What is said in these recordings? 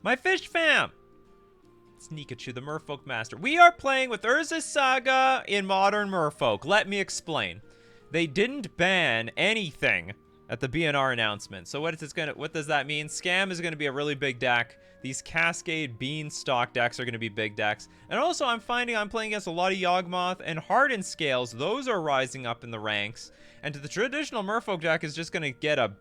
My fish fam! It's Nikachu, the Merfolk Master. We are playing with Urza's Saga in Modern Merfolk. Let me explain. They didn't ban anything at the BNR announcement. So what does that mean? Scam is gonna be a really big deck. These Cascade Beanstalk decks are gonna be big decks. And also I'm finding I'm playing against a lot of Yawgmoth and Hardened scales. Those are rising up in the ranks. And the traditional Merfolk deck is just gonna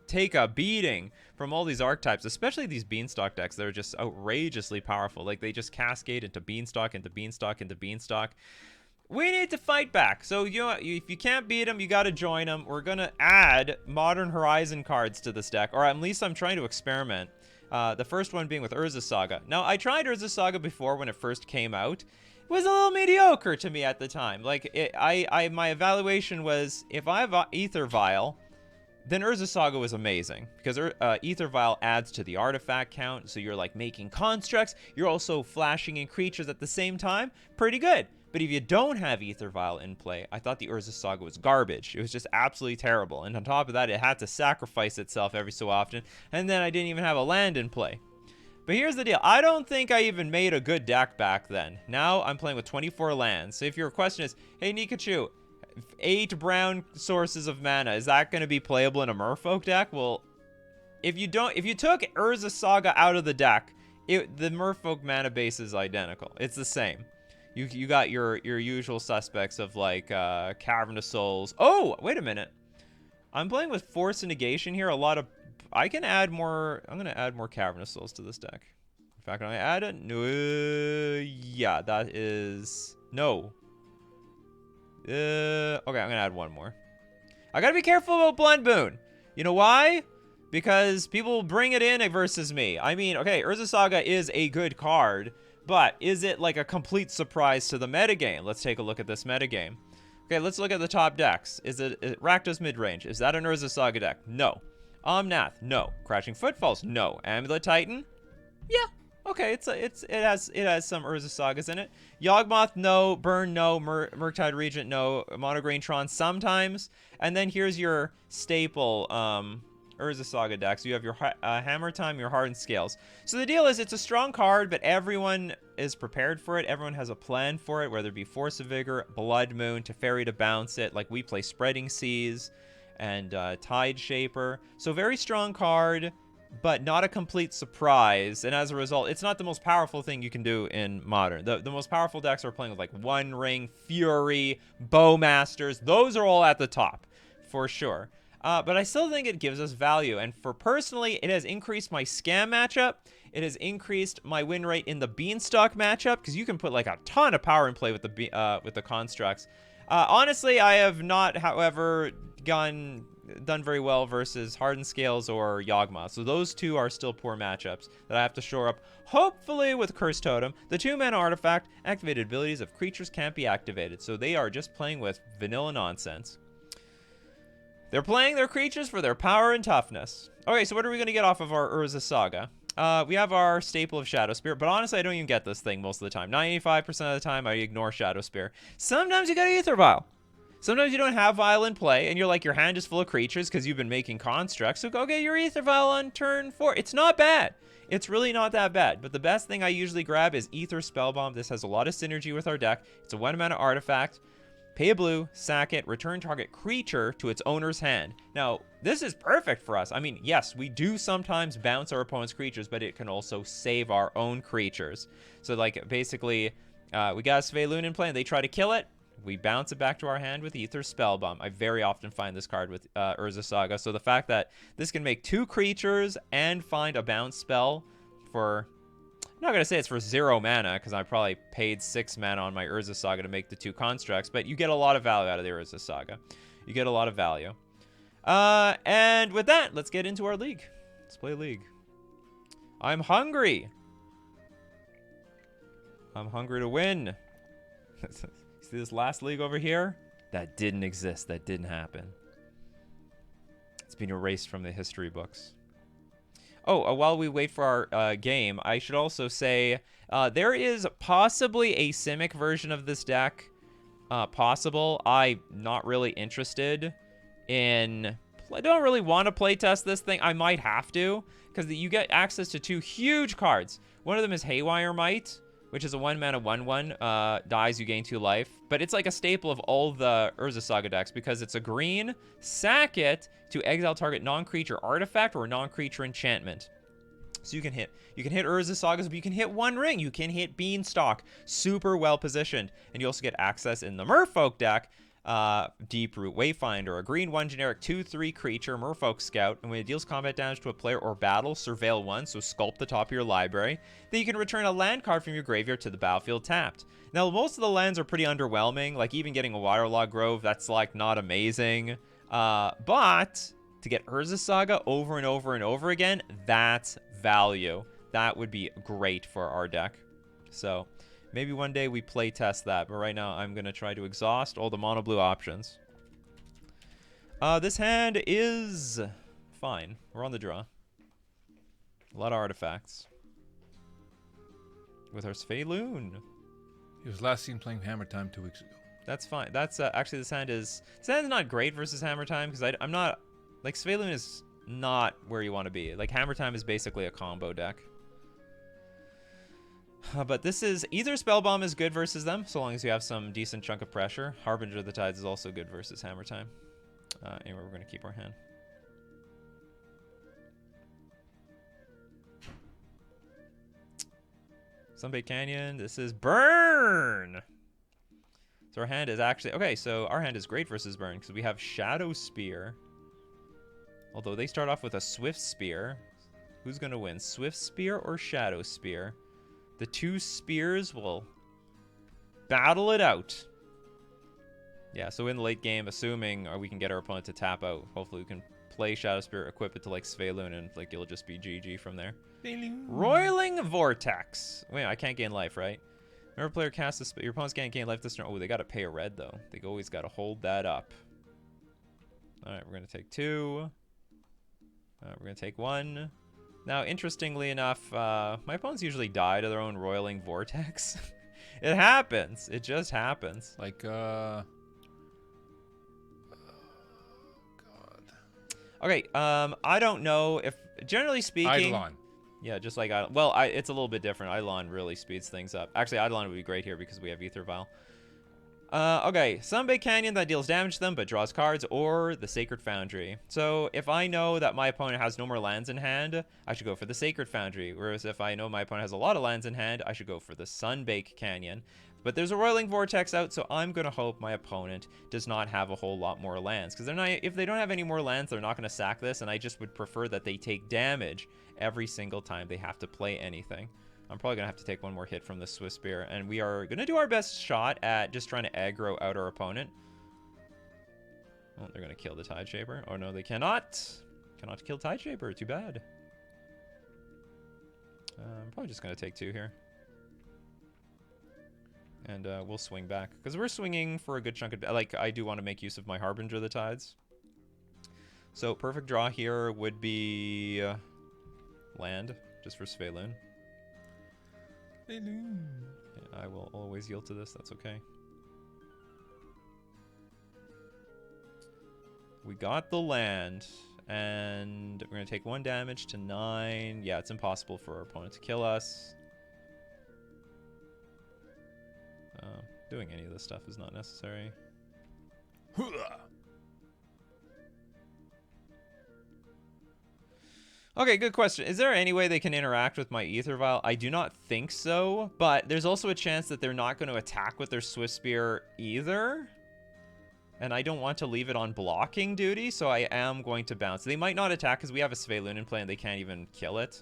take a beating from all these archetypes, especially these Beanstalk decks that are just outrageously powerful. Like they just cascade into Beanstalk, into Beanstalk, into Beanstalk. We need to fight back. So if you can't beat them, you got to join them. We're going to add Modern Horizon cards to this deck, or at least I'm trying to experiment. The first one being with Urza Saga. Now, I tried Urza Saga before when it first came out. It was a little mediocre to me at the time. Like, my evaluation was, if I have Ether Vial, then Urza Saga was amazing, because Ether Vial adds to the artifact count, so you're, like, making constructs. You're also flashing in creatures at the same time. Pretty good. But if you don't have Ether Vial in play, I thought the Urza Saga was garbage. It was just absolutely terrible. And on top of that, it had to sacrifice itself every so often. And then I didn't even have a land in play. But here's the deal. I don't think I even made a good deck back then. Now I'm playing with 24 lands. So if your question is, hey, Nikachu, 8 brown sources of mana, is that going to be playable in a Merfolk deck? Well, if you took Urza Saga out of the deck, the Merfolk mana base is identical. It's the same. You got your usual suspects of like Cavernous Souls. Oh, wait a minute. I'm playing with Force and Negation here. I can add more. I'm gonna add more Cavernous Souls to this deck. In fact, I add it. No, yeah, that is no. Okay, I'm gonna add one more. I gotta be careful about Blood Moon. You know why? Because people will bring it in versus me. I mean, okay, Urza Saga is a good card. But is it like a complete surprise to the metagame? Let's take a look at this metagame. Okay, let's look at the top decks. Is it Rakdos midrange? Is that an Urza Saga deck? No. Omnath? No. Crashing Footfalls? No. Amulet Titan? Yeah. Okay, it has some Urza Sagas in it. Yawgmoth? No. Burn? No. Murktide Regent? No. Monogreen sometimes. And then here's your staple Urza Saga decks. You have your Hammer Time, your Hardened Scales. So the deal is, it's a strong card, but everyone is prepared for it. Everyone has a plan for it, whether it be Force of Vigor, Blood Moon, Teferi to bounce it. Like we play Spreading Seas and Tide Shaper. So very strong card, but not a complete surprise. And as a result, it's not the most powerful thing you can do in Modern. The most powerful decks are playing with like One Ring, Fury, Bowmasters. Those are all at the top, for sure. But I still think it gives us value. And for personally, it has increased my scam matchup. It has increased my win rate in the Beanstalk matchup, because you can put like a ton of power in play with the constructs. Honestly, I have not, however, done very well versus Hardened Scales or Yawgmoth. So those two are still poor matchups that I have to shore up, hopefully with Curse Totem. The 2-mana artifact, activated abilities of creatures can't be activated. So they are just playing with vanilla nonsense. They're playing their creatures for their power and toughness. Okay, so what are we going to get off of our Urza Saga? We have our staple of Shadow Spear, but honestly, I don't even get this thing most of the time. 95% of the time, I ignore Shadow Spear. Sometimes you got Ether Vial. Sometimes you don't have Vial in play, and you're like, your hand is full of creatures because you've been making constructs, so go get your Ether Vial on turn 4. It's not bad. It's really not that bad, but the best thing I usually grab is Ether Spellbomb. This has a lot of synergy with our deck. It's a 1-mana artifact. Pay a blue, sack it, return target creature to its owner's hand. Now, this is perfect for us. I mean, yes, we do sometimes bounce our opponent's creatures, but it can also save our own creatures. So, like, basically, we got a Svelun in play, and they try to kill it. We bounce it back to our hand with Ether Spellbomb. I very often find this card with Urza Saga. So the fact that this can make 2 creatures and find a bounce spell for... I'm not going to say it's for 0 mana, because I probably paid 6 mana on my Urza Saga to make the 2 constructs, but you get a lot of value out of the Urza Saga. You get a lot of value. And with that, let's get into our league. Let's play League. I'm hungry. I'm hungry to win. See this last league over here? That didn't exist. That didn't happen. It's been erased from the history books. Oh, while we wait for our game, I should also say there is possibly a Simic version of this deck. Possible. I'm not really interested in I don't really want to playtest this thing. I might have to, because you get access to 2 huge cards. One of them is Haywire Might, which is a 1-mana 1/1. Dies, you gain 2 life. But it's like a staple of all the Urza Saga decks because it's a green, sack it to exile target non-creature artifact or non-creature enchantment. So you can hit Urza Sagas, but you can hit One Ring. You can hit Beanstalk. Super well positioned. And you also get access in the Merfolk deck. Deep Root Wayfinder, a green 1 generic 2/3 creature, Merfolk Scout, and when it deals combat damage to a player or battle, surveil 1, so sculpt the top of your library. Then you can return a land card from your graveyard to the battlefield tapped. Now, most of the lands are pretty underwhelming, like even getting a Waterlog Grove, that's like not amazing. But to get Urza Saga over and over and over again, that's value. That would be great for our deck. So maybe one day we play test that, but right now I'm going to try to exhaust all the mono blue options. This hand is fine. We're on the draw. A lot of artifacts. With our Sphaloon. He was last seen playing Hammer Time 2 weeks ago. That's fine. That's actually this hand's not great versus Hammer Time because I'm not like Sphaloon is not where you want to be. Like Hammer Time is basically a combo deck. But this is either Spellbomb is good versus them, so long as you have some decent chunk of pressure. Harbinger of the Tides is also good versus Hammer Time. Anyway, we're going to keep our hand. Sunbait Canyon. This is Burn. So our hand is actually okay. So our hand is great versus Burn because we have Shadow Spear. Although they start off with a Swift Spear. Who's going to win, Swift Spear or Shadow Spear? The 2 spears will battle it out. Yeah, so in the late game, assuming we can get our opponent to tap out, hopefully we can play Shadow Spear, equip it to like Sphaloon, and like it'll just be GG from there. Roiling Vortex. Wait, I can't gain life, right? Whenever a player casts your opponents can't gain life this turn. Oh, they got to pay a red though. They always got to hold that up. All right, we're gonna take 2. We're gonna take 1. Now, interestingly enough, my opponents usually die to their own Roiling Vortex. It happens. It just happens. Like, God. Okay, I don't know if, generally speaking... Eidolon. Yeah, just like Eidolon. Well, it's a little bit different. Eidolon really speeds things up. Actually, Eidolon would be great here because we have Aether Vial. Okay, Sunbait Canyon that deals damage to them but draws cards, or the Sacred Foundry. So if I know that my opponent has no more lands in hand, I should go for the Sacred Foundry. Whereas if I know my opponent has a lot of lands in hand, I should go for the Sunbait Canyon. But there's a Roiling Vortex out, so I'm going to hope my opponent does not have a whole lot more lands. Because if they don't have any more lands, they're not going to sack this, and I just would prefer that they take damage every single time they have to play anything. I'm probably going to have to take one more hit from the Swift Spear, and we are going to do our best shot at just trying to aggro out our opponent. Oh, they're going to kill the Tide Shaper. Oh, no, they cannot. Cannot kill Tide Shaper. Too bad. I'm probably just going to take 2 here. And we'll swing back. Because we're swinging for a good chunk of... Like, I do want to make use of my Harbinger of the Tides. So, perfect draw here would be... land, just for Sphaloon. Yeah, I will always yield to this. That's okay. We got the land, and we're going to take 1 damage to 9. Yeah, it's impossible for our opponent to kill us. Doing any of this stuff is not necessary. Okay, good question. Is there any way they can interact with my Aether Vial? I do not think so, but there's also a chance that they're not going to attack with their Swift Spear either. And I don't want to leave it on blocking duty, so I am going to bounce. They might not attack because we have a Sphaloon in play and they can't even kill it.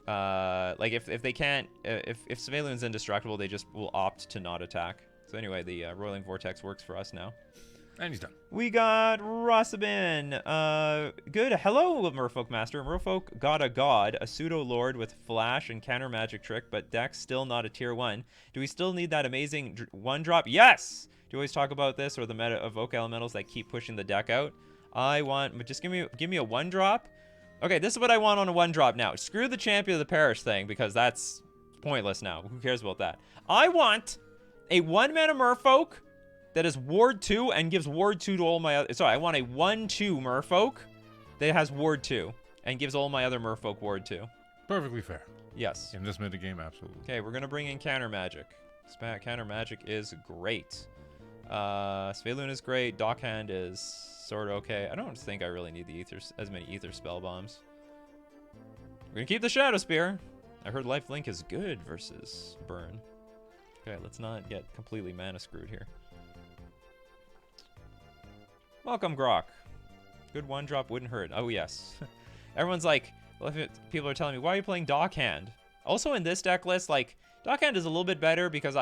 Like if they can't, if Sphaloon's indestructible, they just will opt to not attack. So anyway, the Roiling Vortex works for us now. And he's done. We got Rossabin. Good. Hello, Merfolk Master. Merfolk got a god, a pseudo-lord with flash and counter magic trick, but deck's still not a tier 1. Do we still need that amazing 1-drop? Yes! Do you always talk about this or the meta evoke elementals that keep pushing the deck out? I want, but just give me a 1-drop. Okay, this is what I want on a 1-drop now. Screw the Champion of the Parish thing because that's pointless now. Who cares about that? I want a 1-mana Merfolk that is Ward 2 and gives Ward 2 to all my other... Sorry, I want a 1/2 Merfolk that has Ward 2 and gives all my other Merfolk Ward 2. Perfectly fair. Yes. In this metagame, absolutely. Okay, we're going to bring in Counter Magic. Counter Magic is great. Sveilun is great. Dockhand is sort of okay. I don't think I really need the as many Ether Spell Bombs. We're going to keep the Shadow Spear. I heard Lifelink is good versus Burn. Okay, let's not get completely mana screwed here. Welcome, Grok. Good one-drop wouldn't hurt. Oh, yes. Everyone's like, well, people are telling me, why are you playing Dockhand? Also in this deck list, like, Dockhand is a little bit better because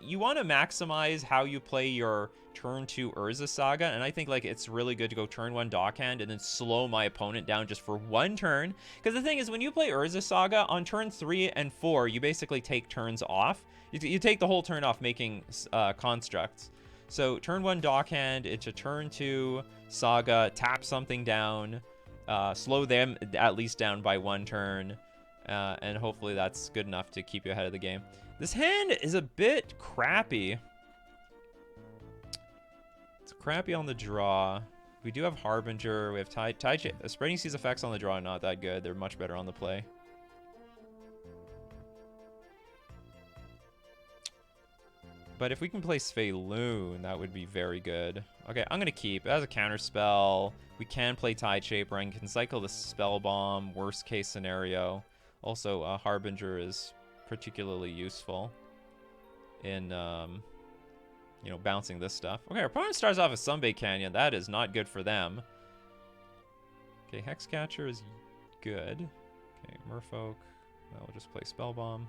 you want to maximize how you play your turn 2 Urza Saga, and I think like it's really good to go turn 1 Dockhand and then slow my opponent down just for 1 turn. Because the thing is, when you play Urza Saga, on turn 3 and 4, you basically take turns off. You take the whole turn off making constructs. So turn 1 Dockhand into turn 2 Saga, tap something down, slow them at least down by 1 turn. And hopefully that's good enough to keep you ahead of the game. This hand is a bit crappy. It's crappy on the draw. We do have Harbinger. We have Spreading Seas effects on the draw are not that good. They're much better on the play. But if we can play Sveilun, that would be very good. Okay, I'm going to keep. It has a counter spell. We can play Tide Shaper and can cycle the Spell Bomb, worst case scenario. Also, Harbinger is particularly useful in, you know, bouncing this stuff. Okay, our opponent starts off with Sunbay Canyon. That is not good for them. Okay, Hexcatcher is good. Okay, Merfolk. I'll just play Spell Bomb.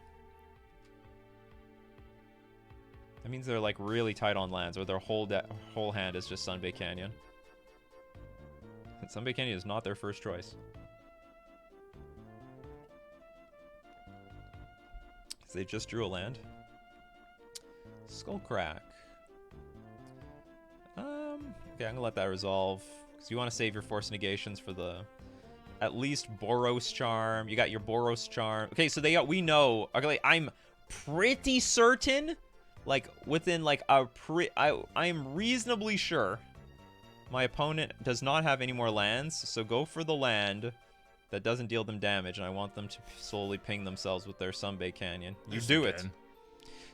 That means they're like really tight on lands, or their whole hand is just Sunbay Canyon. And Sunbay Canyon is not their first choice. They just drew a land. Skullcrack. Okay, I'm gonna let that resolve because you want to save your force negations for the at least Boros Charm. You got your Boros Charm. Okay, so we know. Okay, I'm pretty certain, like within like I'm reasonably sure my opponent does not have any more lands. So go for the land that doesn't deal them damage, and I want them to slowly ping themselves with their Sunbay Canyon. You do it. So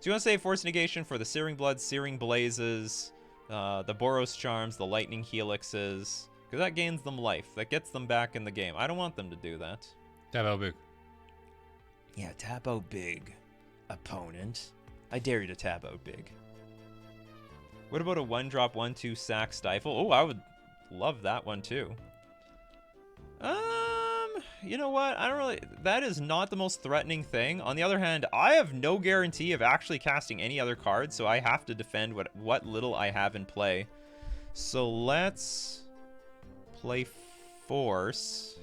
you want to save Force Negation for the Searing Blood, Searing Blazes, the Boros Charms, the Lightning Helixes, because that gains them life. That gets them back in the game. I don't want them to do that. Tap out big. Yeah, tap out big, opponent. I dare you to tap out big. What about a 1-drop, 1/2 sack Stifle? Oh, I would love that one too. You know what? I don't really... That is not the most threatening thing. On the other hand, I have no guarantee of actually casting any other cards, so I have to defend what little I have in play. So let's play Force.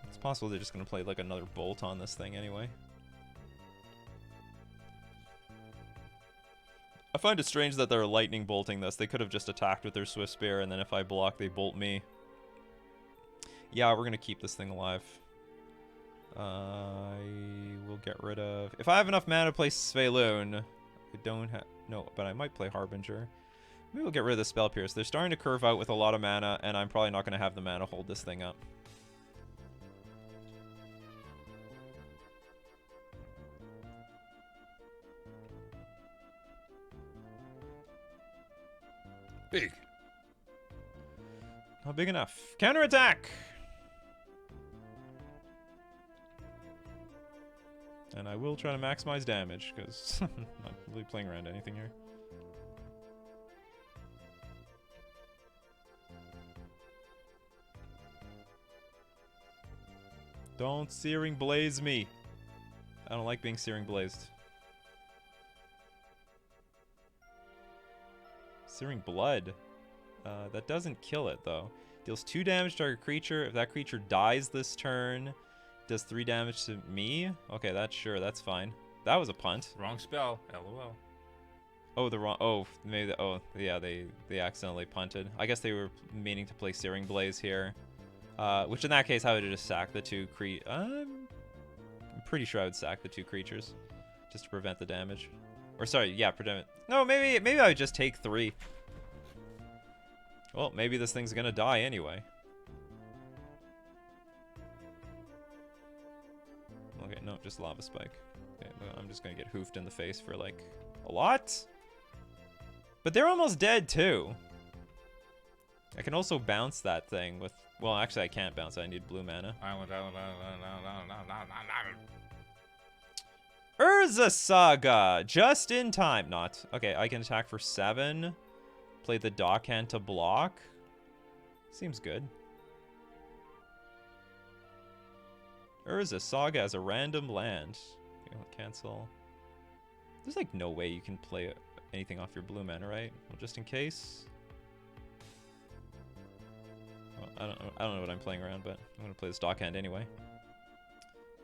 It's possible they're just going to play like another Bolt on this thing anyway. I find it strange that they're lightning bolting this. They could have just attacked with their Swift Spear, and then if I block, they bolt me. Yeah, we're going to keep this thing alive. I will get rid of... If I have enough mana to play Sveilun, I don't have... No, but I might play Harbinger. Maybe we'll get rid of the Spell Pierce. They're starting to curve out with a lot of mana, and I'm probably not going to have the mana hold this thing up. Big. Not big enough. Counterattack! And I will try to maximize damage, because I'm not really playing around anything here. Don't Searing Blaze me. I don't like being Searing Blazed. Searing Blood. That doesn't kill it, though. Deals 2 damage to target creature. If that creature dies this turn, does 3 damage to me. Okay, that's fine. That was a punt. Wrong spell. LOL. Oh, the wrong... Oh, maybe... Oh, yeah, they accidentally punted. I guess they were meaning to play Searing Blaze here. Which in that case, I would have just sacked the 2 I'm pretty sure I would sack the 2 creatures just to prevent the damage. Or sorry, yeah, prevent. No, maybe I would just take 3. Well, maybe this thing's gonna die anyway. Okay, no, just lava spike. Okay, well, I'm just gonna get hoofed in the face for like a lot. But they're almost dead too. I can also bounce that thing with. Well, actually, I can't bounce. I need blue mana. Island. Urza Saga, just in time. Not okay. I can attack for 7. Play the dockhand to block. Seems good. Urza Saga as a random land. Okay, I'll cancel. There's like no way you can play anything off your blue mana, right? Well, just in case. Well, I don't know what I'm playing around, but I'm gonna play this dockhand anyway.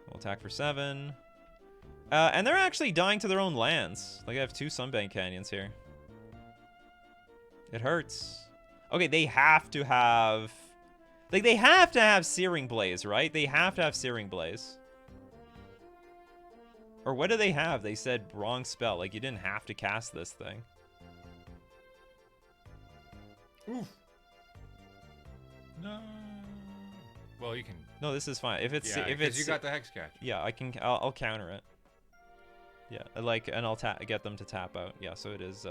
We'll attack for 7. And they're actually dying to their own lands. Like I have 2 Sunbank Canyons here. It hurts. Okay, they have to have. Like, they have to have Searing Blaze, right? They have to have Searing Blaze. Or what do they have? They said wrong spell. Like, you didn't have to cast this thing. Oof. No. Well, you can. No, this is fine. If it's Yeah, if it's you got the Hex Catch. Yeah, I can. I'll counter it. Yeah, like, and I'll get them to tap out. Yeah, so it is.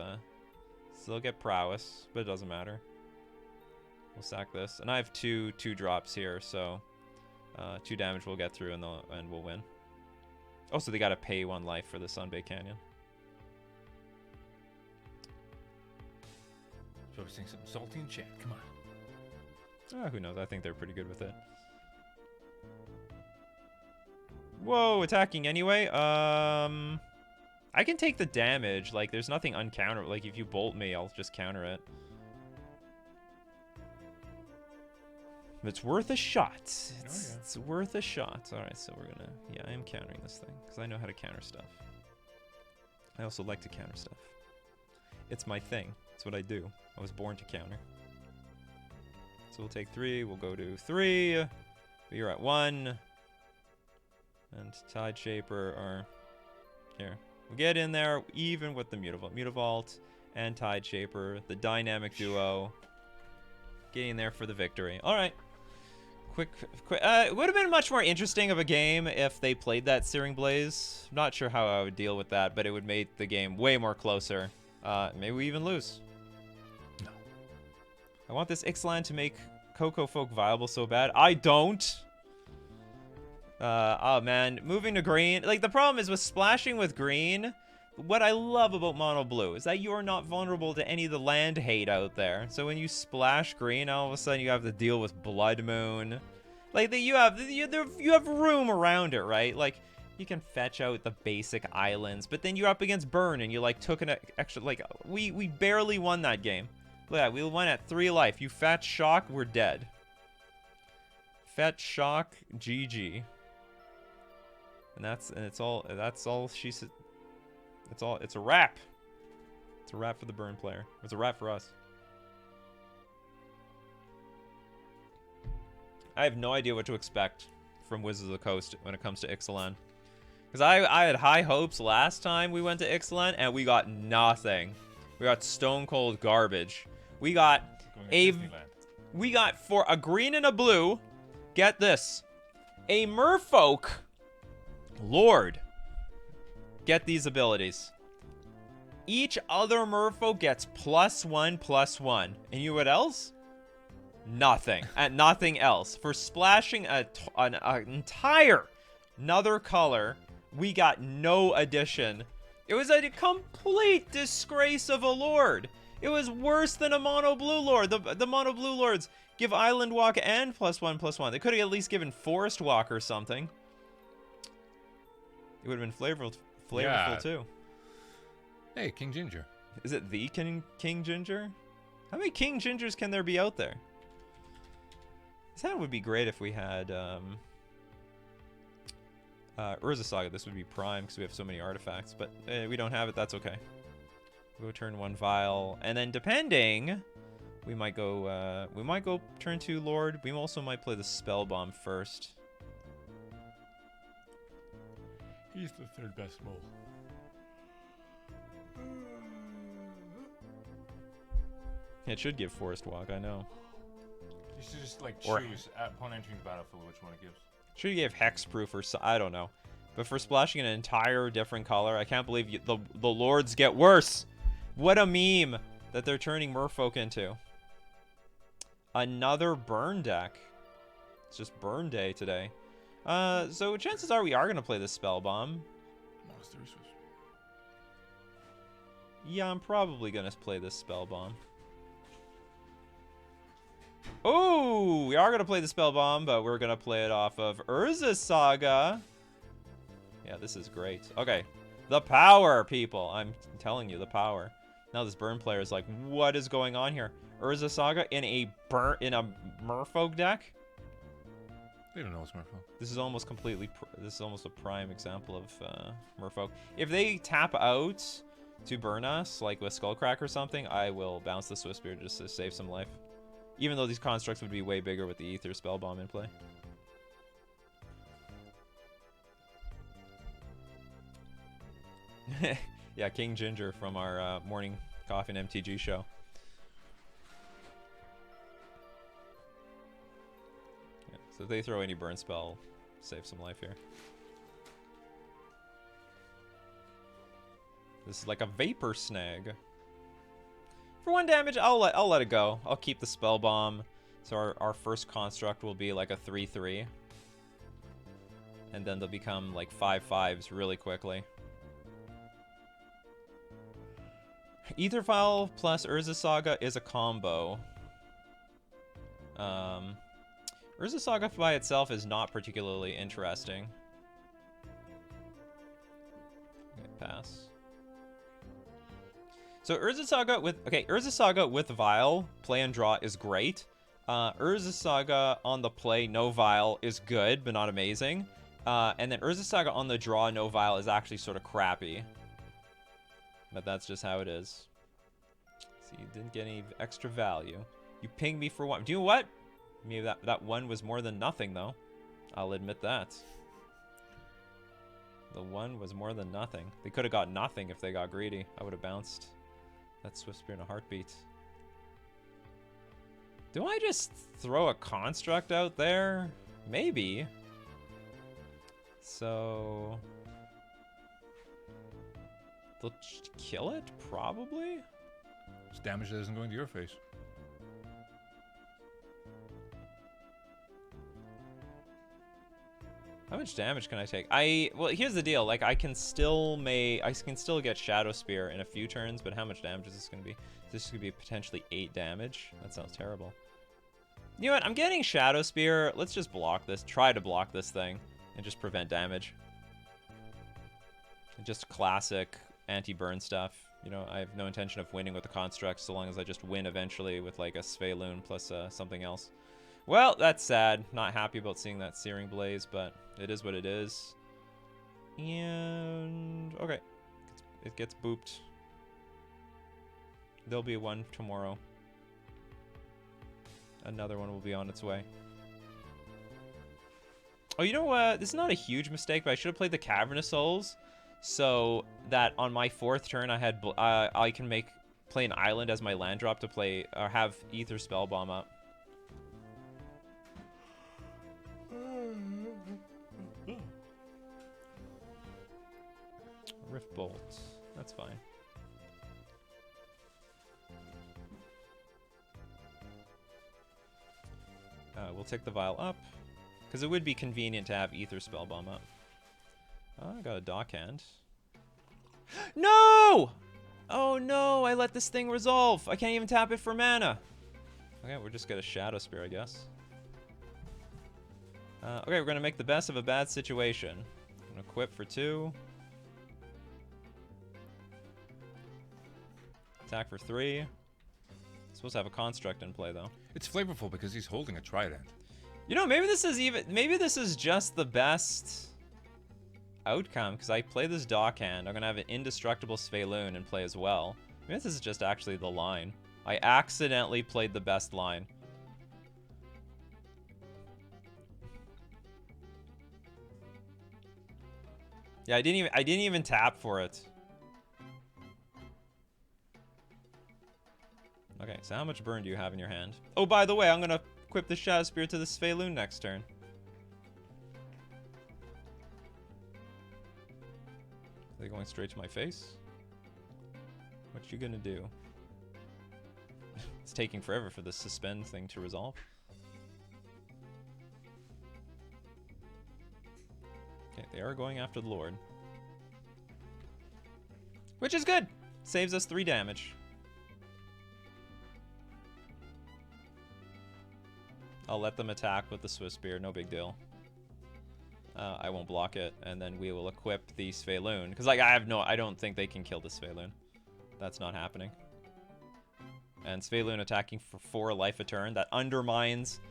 Still get prowess, but it doesn't matter. We'll sack this, and I have two drops here, so 2 damage we'll get through, and we'll win. Oh, so they gotta pay 1 life for the Sunbay Canyon. So I was saying something salty in chat. Come on. Who knows? I think they're pretty good with it. Whoa, attacking anyway. I can take the damage. Like, there's nothing uncounter. Like, if you bolt me, I'll just counter it. It's worth a shot. It's worth a shot. All right, so we're gonna. Yeah, I am countering this thing because I know how to counter stuff. I also like to counter stuff. It's my thing. It's what I do. I was born to counter. So we'll take 3. We'll go to 3. But you're at 1. And Tide Shaper are here. We'll get in there even with the Mutavault and Tide Shaper, the dynamic duo. Getting there for the victory. All right. Quick. It would have been much more interesting of a game if they played that Searing Blaze. I'm not sure how I would deal with that, but it would make the game way more closer. Maybe we even lose. No. I want this Ixalan to make Coco Folk viable so bad. I don't. Oh man, moving to green. Like, the problem is with splashing with green, what I love about mono blue is that you are not vulnerable to any of the land hate out there. So when you splash green, all of a sudden you have to deal with Blood Moon. Like, you have room around it, right? Like, you can fetch out the basic islands, but then you're up against Burn and you like took an extra, like, we barely won that game. Look at that, we won at 3 life. You fetch Shock, we're dead. Fetch Shock, GG. And that's all she said. It's a wrap. It's a wrap for the Burn player. It's a wrap for us. I have no idea what to expect from Wizards of the Coast when it comes to Ixalan. Because I had high hopes last time we went to Ixalan, and we got nothing. We got stone cold garbage. We got for a green and a blue, get this, a Merfolk Lord. Get these abilities. Each other Merfolk gets +1/+1. And you know what else? Nothing. And nothing else. For splashing an entire another color, we got no addition. It was a complete disgrace of a Lord. It was worse than a mono blue Lord. The mono blue Lords give Island Walk and +1/+1. They could have at least given Forest Walk or something. It would have been flavorful too. Hey, King Ginger. Is it the King Ginger? How many King Gingers can there be out there? That would be great if we had Urza Saga. This would be prime because we have so many artifacts, but we don't have it. That's okay. We'll go turn 1 Vial, and then depending, we might go turn 2 Lord. We also might play the Spell Bomb first. He's the third best mole. It should give Forest Walk, I know. You should just like Or- choose upon entering the battlefield which one it gives. Should give Hexproof or so, I don't know. But for splashing an entire different color, I can't believe the lords get worse. What a meme that they're turning Merfolk into. Another burn deck. It's just burn day today. So chances are we are gonna play this spell bomb. Monastery Swiss. Yeah, I'm probably gonna play this spell bomb. Oh, we are gonna play the spell bomb, but we're gonna play it off of Urza Saga. Yeah, this is great. Okay, the power, people. I'm telling you, the power. Now this burn player is like, what is going on here? Urza Saga in a Merfolk deck. They don't know it's Merfolk. This is almost completely. This is almost a prime example of Merfolk. If they tap out to burn us, like with Skullcrack or something, I will bounce the Swift Spear just to save some life. Even though these constructs would be way bigger with the Ether Spell Bomb in play. Yeah, King Ginger from our morning coffee and MTG show. Yeah, so if they throw any burn spell, save some life here. This is like a Vapor Snag. For 1 damage, I'll let it go. I'll keep the spell bomb. So our first construct will be like a 3/3. And then they'll become like 5/5s really quickly. Aetherfile plus Urza Saga is a combo. Urza Saga by itself is not particularly interesting. Okay, pass. So Urza Saga with Vial, play and draw is great. Urza Saga on the play, no Vial is good, but not amazing. And then Urza Saga on the draw, no Vial is actually sort of crappy. But that's just how it is. So you didn't get any extra value. You pinged me for 1. Do you know what? Maybe that 1 was more than nothing, though. I'll admit that. The 1 was more than nothing. They could have got nothing if they got greedy. I would have bounced that Swift Spear in a heartbeat. Do I just throw a construct out there? Maybe. So they'll kill it? Probably? It's damage that isn't going to your face. How much damage can I take? Well, here's the deal. Like, I can still get Shadow Spear in a few turns, but how much damage is this going to be? This is going to be potentially 8 damage. That sounds terrible. You know what? I'm getting Shadow Spear. Let's just block this. Try to block this thing and just prevent damage. Just classic anti-burn stuff. You know, I have no intention of winning with the constructs so long as I just win eventually with like a Sveloon plus something else. Well, that's sad. Not happy about seeing that Searing Blaze, but it is what it is. And okay, it gets booped. There'll be one tomorrow. Another one will be on its way. Oh, you know what? This is not a huge mistake, but I should have played the Cavernous Souls, so that on my 4th turn I can play an island as my land drop to play or have Ether Spell Bomb up. Rift Bolt. That's fine. We'll take the Vial up, because it would be convenient to have Ether Spell Bomb up. Oh, I got a Dockhand. No! Oh no, I let this thing resolve. I can't even tap it for mana. Okay, we'll just get a Shadow Spear, I guess. Okay, we're going to make the best of a bad situation. I'm going to equip for 2. Attack for 3. Supposed to have a construct in play, though. It's flavorful because he's holding a trident. You know, maybe this is just the best outcome, because I play this Dockhand. I'm going to have an indestructible Sveloon in play as well. Maybe this is just actually the line. I accidentally played the best line. Yeah, I didn't even tap for it. Okay, so how much burn do you have in your hand? Oh, by the way, I'm gonna equip the Shadow Spear to the Svelune next turn. Are they going straight to my face? What you gonna do? It's taking forever for the suspend thing to resolve. Okay, they are going after the Lord. Which is good! Saves us 3 damage. I'll let them attack with the Swift Spear, no big deal. I won't block it, and then we will equip the Svelune. Because, like, I don't think they can kill the Svelune. That's not happening. And Svelune attacking for 4 life a turn. That undermines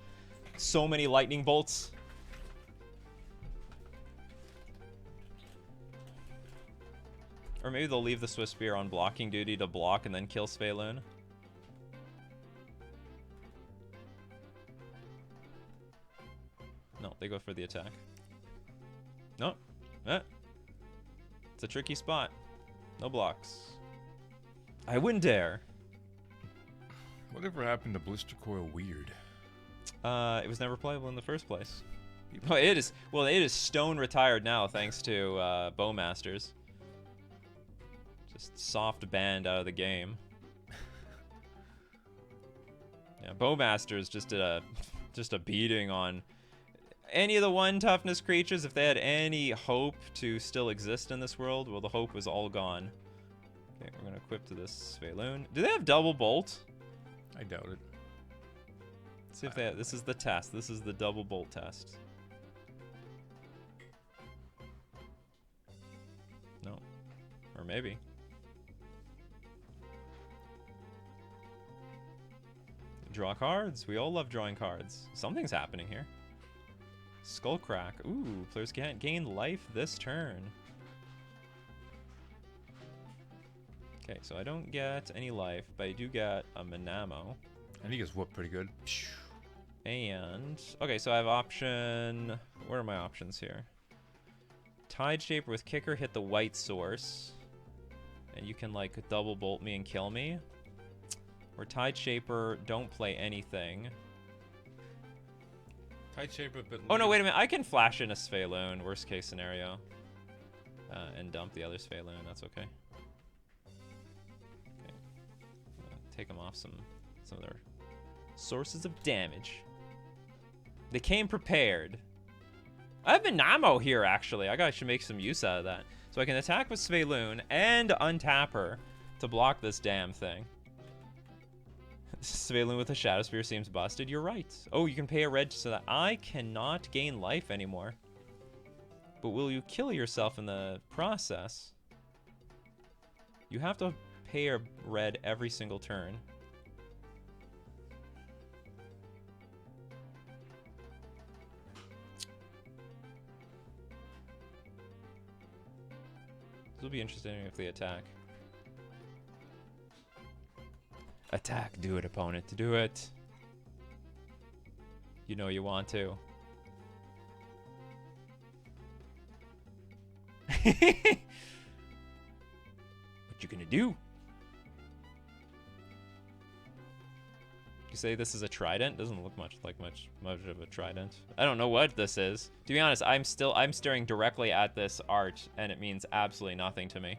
so many lightning bolts. Or maybe they'll leave the Swift Spear on blocking duty to block and then kill Svelune. No, they go for the attack. No. It's a tricky spot. No blocks. I wouldn't dare. Whatever happened to Blister Coil Weird? It was never playable in the first place. Well, it is stone retired now thanks to Bowmasters. Just soft banned out of the game. Yeah, Bowmasters just did a beating on any of the 1 toughness creatures. If they had any hope to still exist in this world, well, the hope was all gone. Okay, we're gonna equip to this Svelune. Do they have double bolt? I doubt it. Let's see if they have, this is the test. This is the double bolt test. No. Or maybe. Draw cards. We all love drawing cards. Something's happening here. Skullcrack. Ooh, players can't gain life this turn. Okay, so I don't get any life, but I do get a Manamo. And he gets whooped pretty good. And, okay, so I have option, where are my options here? Tide Shaper with Kicker, hit the white source. And you can, like, double bolt me and kill me. Or Tide Shaper, don't play anything. Tide Shaper, but... Oh, no, wait a minute. I can flash in a Svelune, worst case scenario. And dump the other Svelune. That's okay. Okay. Take them off some of their sources of damage. They came prepared. I have Manamo here, actually. I should make some use out of that. So I can attack with Svelune and untap her to block this damn thing. Svelune with a Shadow Spear seems busted. You're right. Oh, you can pay a red so that I cannot gain life anymore. But will you kill yourself in the process? You have to pay a red every single turn. This will be interesting if they attack. Attack, do it, opponent, do it. You know you want to. What you gonna do? You say this is a trident? Doesn't look much of a trident. I don't know what this is. To be honest, I'm staring directly at this art and it means absolutely nothing to me.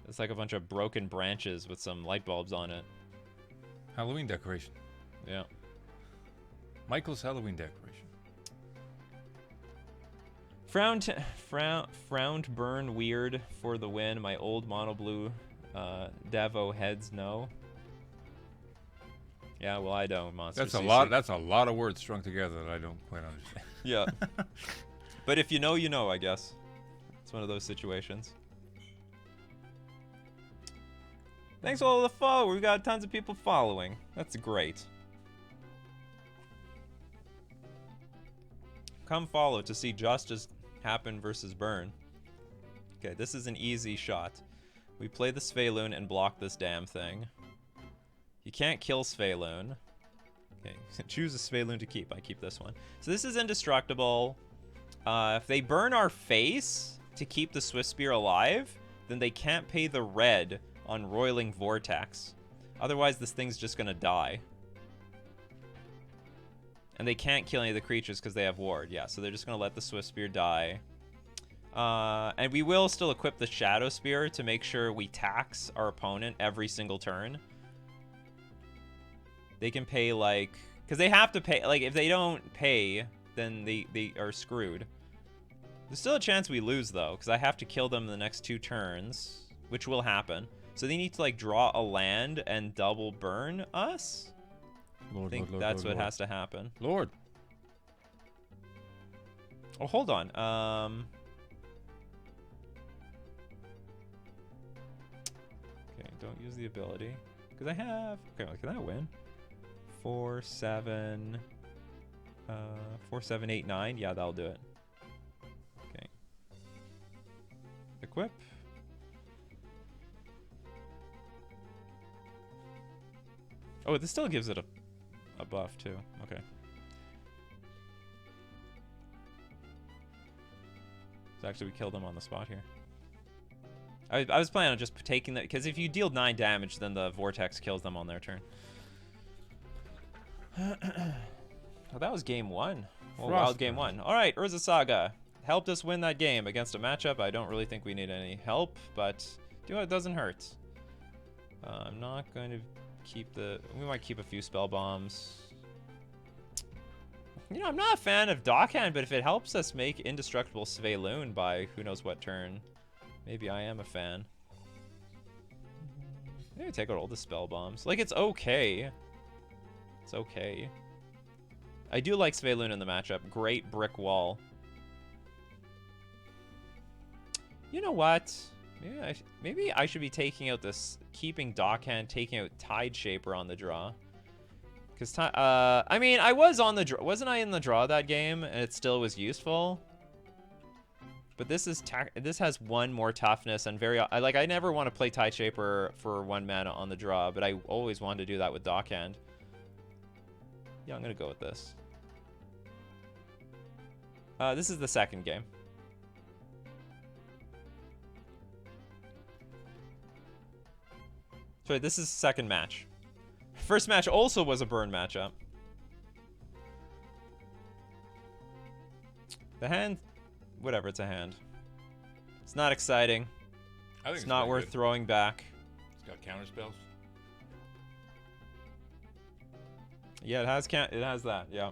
It's like a bunch of broken branches with some light bulbs on it. Halloween decoration. Yeah. Michael's Halloween decoration. Frowned burn weird for the win. My old mono blue Devo heads no. Yeah, well I don't, Monster That's a CC. lot. That's a lot of words strung together that I don't quite understand. Yeah. But if you know, you know, I guess. It's one of those situations. Thanks for all the follow. We've got tons of people following. That's great. Come follow to see justice happen versus burn. Okay, this is an easy shot. We play the Svelune and block this damn thing. You can't kill Svelune. Okay, choose a Svelune to keep. I keep this one. So this is indestructible. If they burn our face to keep the Swift Spear alive, then they can't pay the red on Roiling Vortex. Otherwise, this thing's just gonna die. And they can't kill any of the creatures because they have ward. Yeah, so they're just gonna let the Swift Spear die. And we will still equip the Shadow Spear to make sure we tax our opponent every single turn. They can pay, like... Because they have to pay... Like, if they don't pay, then they are screwed. There's still a chance we lose, though, because I have to kill them in the next 2 turns, which will happen. So they need to, like, draw a land and double burn us? Lord, I think Lord, that's Lord, what has to happen. Lord. Oh, hold on. Okay, don't use the ability. Because I have... Okay, well, can I win? 4, 7... 4, 7, 8, 9. Yeah, that'll do it. Okay. Equip. Oh, this still gives it a buff, too. Okay. So actually, we killed them on the spot here. I was planning on just taking that, because if you deal 9 damage, then the Vortex kills them on their turn. Well, that was game 1. Well, wild game 1. All right, Urza Saga helped us win that game against a matchup. I don't really think we need any help, but it doesn't hurt. I'm not going to keep the... We might keep a few spell bombs. You know, I'm not a fan of Dockhand, but if it helps us make indestructible Sveloon by who knows what turn, maybe I am a fan. Maybe take out all the spell bombs. Like, it's okay. It's okay. I do like Sveloon in the matchup. Great brick wall. You know what? Maybe I should be taking out this, keeping Dockhand, taking out Tide Shaper on the draw. Because, I mean, I was on the draw. Wasn't I in the draw that game? And it still was useful. But this has 1 more toughness and I never want to play Tide Shaper for 1 mana on the draw, but I always wanted to do that with Dockhand. Yeah, I'm gonna go with this. This is the second game. Sorry, this is second match. First match also was a burn matchup. The hand, whatever, it's a hand. It's not exciting. I think it's not worth throwing back. It's got counter spells. Yeah, it has that, yeah.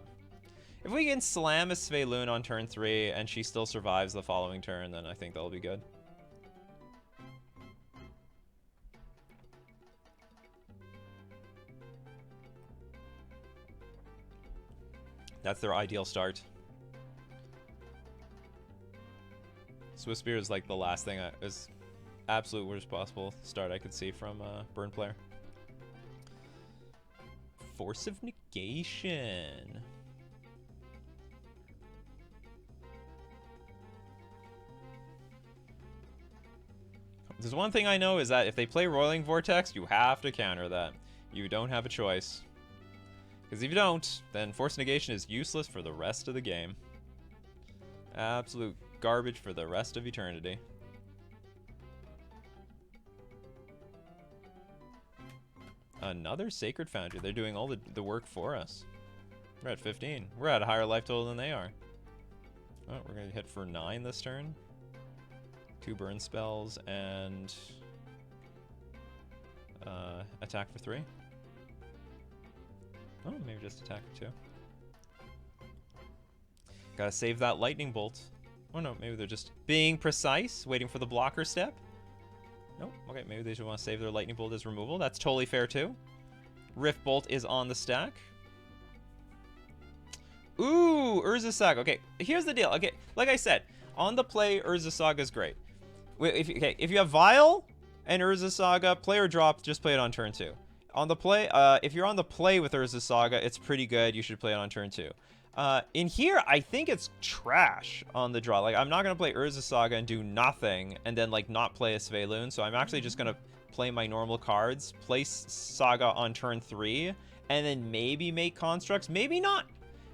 If we can slam a Sveloon on turn 3 and she still survives the following turn, then I think that'll be good. That's their ideal start. Swift Spear is like the last thing, is absolute worst possible start I could see from a burn player. Force of Negation. There's one thing I know is that if they play Roiling Vortex, you have to counter that. You don't have a choice. Because if you don't, then Force of Negation is useless for the rest of the game. Absolute garbage for the rest of eternity. Another Sacred Foundry. They're doing all the work for us. We're at 15. We're at a higher life total than they are. Oh, we're going to hit for 9 this turn. 2 burn spells and attack for 3. Oh, maybe just attack for 2. Gotta save that lightning bolt. Oh no, maybe they're just being precise, waiting for the blocker step. Nope. Okay, maybe they just want to save their lightning bolt as removal. That's totally fair too. Rift Bolt is on the stack. Ooh, Urza Saga. Okay, here's the deal. Okay, like I said, on the play, Urza Saga is great. If you have Vial and Urza Saga, play or drop, just play it on turn 2. On the play, if you're on the play with Urza Saga, it's pretty good. You should play it on turn 2. In here, I think it's trash on the draw. Like, I'm not going to play Urza Saga and do nothing, and then, like, not play a Sveloon. So I'm actually just going to play my normal cards, place Saga on turn 3, and then maybe make constructs. Maybe not.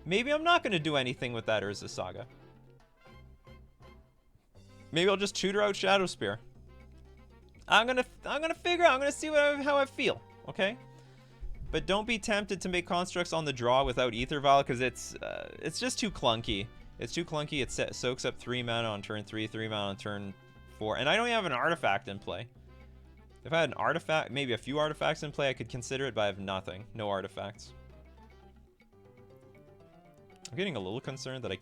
Maybe I'm not going to do anything with that Urza Saga. Maybe I'll just tutor out Shadow Spear. I'm gonna figure out. I'm gonna see how I feel. Okay. But don't be tempted to make constructs on the draw without Ether Vial, because it's just too clunky. It's too clunky. It soaks up 3 mana on turn 3, 3 mana on turn 4, and I don't even have an artifact in play. If I had an artifact, maybe a few artifacts in play, I could consider it, but I have nothing. No artifacts. I'm getting a little concerned that I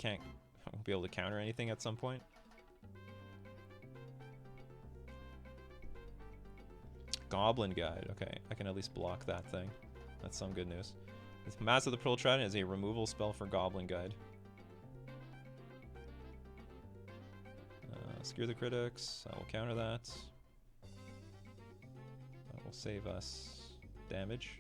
won't be able to counter anything at some point. Goblin Guide. Okay, I can at least block that thing. That's some good news. This Mass of the Pearl Trident is a removal spell for Goblin Guide. Skewer the critics. I will counter that. That will save us damage.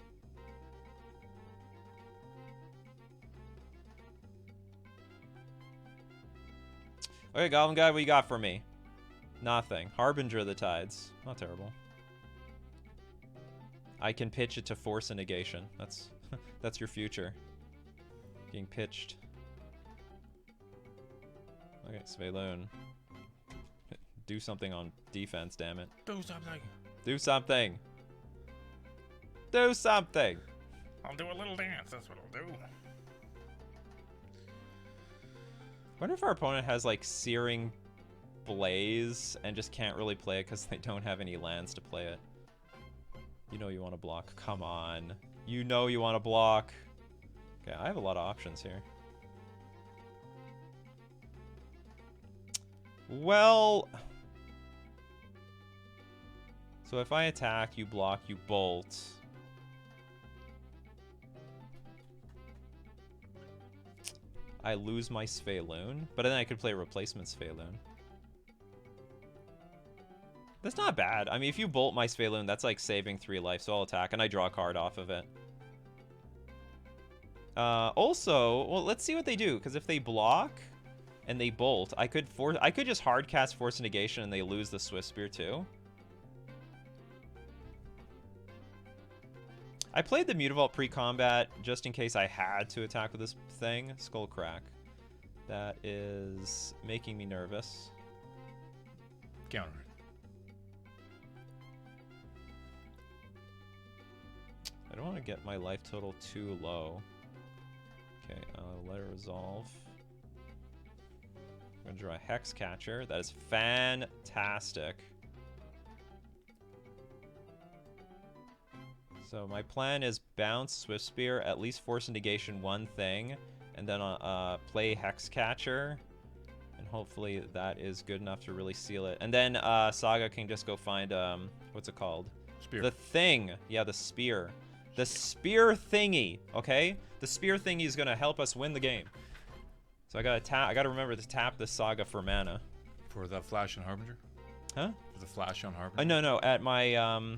Okay, Goblin Guide, what you got for me? Nothing. Harbinger of the Tides. Not terrible. I can pitch it to force a negation. That's your future. Being pitched. Okay, Sveiloon. Do something on defense, damn it. Do something. Do something. Do something. I'll do a little dance. That's what I'll do. Wonder if our opponent has like Searing Blaze and just can't really play it because they don't have any lands to play it. You know you want to block. Come on. You know you want to block. Okay, I have a lot of options here. Well... So if I attack, you block, you bolt. I lose my Sveiloon, but then I could play a replacement Sveiloon. That's not bad. I mean, if you bolt my Sveiloon, that's like saving 3 life, so I'll attack, and I draw a card off of it. Also, well, let's see what they do, because if they block and they bolt, I could just hard cast Force Negation and they lose the Swift Spear too. I played the Mutavault pre-combat just in case I had to attack with this thing. Skullcrack. That is making me nervous. Counter it. I don't want to get my life total too low. Okay, I'll let it resolve. I'm going to draw a Hex Catcher. That is fantastic. So my plan is bounce Swift Spear, at least force a negation 1 thing, and then play Hex Catcher, and hopefully that is good enough to really seal it. And then Saga can just go find what's it called? Spear. The thing. Yeah, the spear. The spear thingy. Okay, the spear thingy is gonna help us win the game. So I gotta remember to tap the Saga for mana. For the flash on Harbinger. Huh? For the flash on Harbinger. No. At my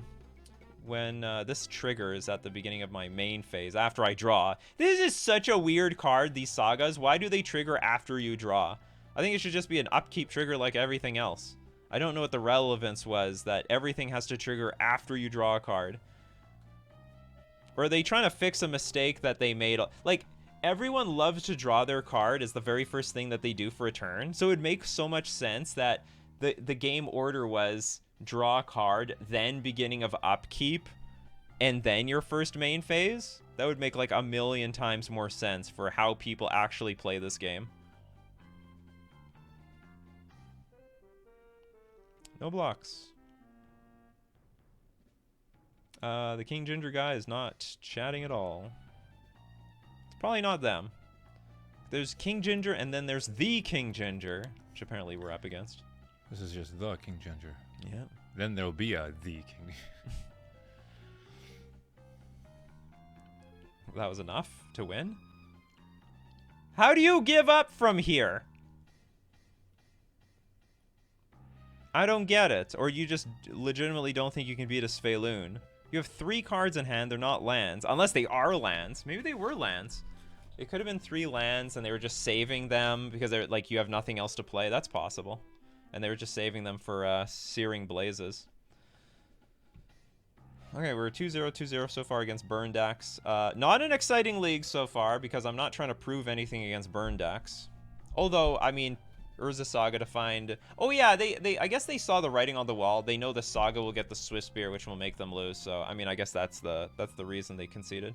when this triggers at the beginning of my main phase after I draw. This is such a weird card, these Sagas. Why do they trigger after you draw? I think it should just be an upkeep trigger like everything else. I don't know what the relevance was that everything has to trigger after you draw a card. Or are they trying to fix a mistake that they made? Like, everyone loves to draw their card as the very first thing that they do for a turn. So it makes so much sense that the game order was draw a card, then beginning of upkeep, and then your first main phase. That would make like 1,000,000 times more sense for how people actually play this game. No blocks. The King Ginger guy is not chatting at all. It's probably not them. There's King Ginger, and then there's the King Ginger, which apparently we're up against. This is just the King Ginger. Yeah. Then there'll be a the King. That was enough to win? How do you give up from here? I don't get it. Or you just legitimately don't think you can beat a Sveiloon. You have 3 cards in hand. They're not lands. Unless they are lands. Maybe they were lands. It could have been 3 lands and they were just saving them because they're like you have nothing else to play. That's possible. And they were just saving them for Searing Blazes. Okay, we're 2-0, 2-0 so far against burn decks. Not an exciting league so far because I'm not trying to prove anything against burn decks. Although, I mean, Urza Saga to find... Oh yeah, I guess they saw the writing on the wall. They know the Saga will get the Swift Spear, which will make them lose. So, I mean, I guess that's the reason they conceded.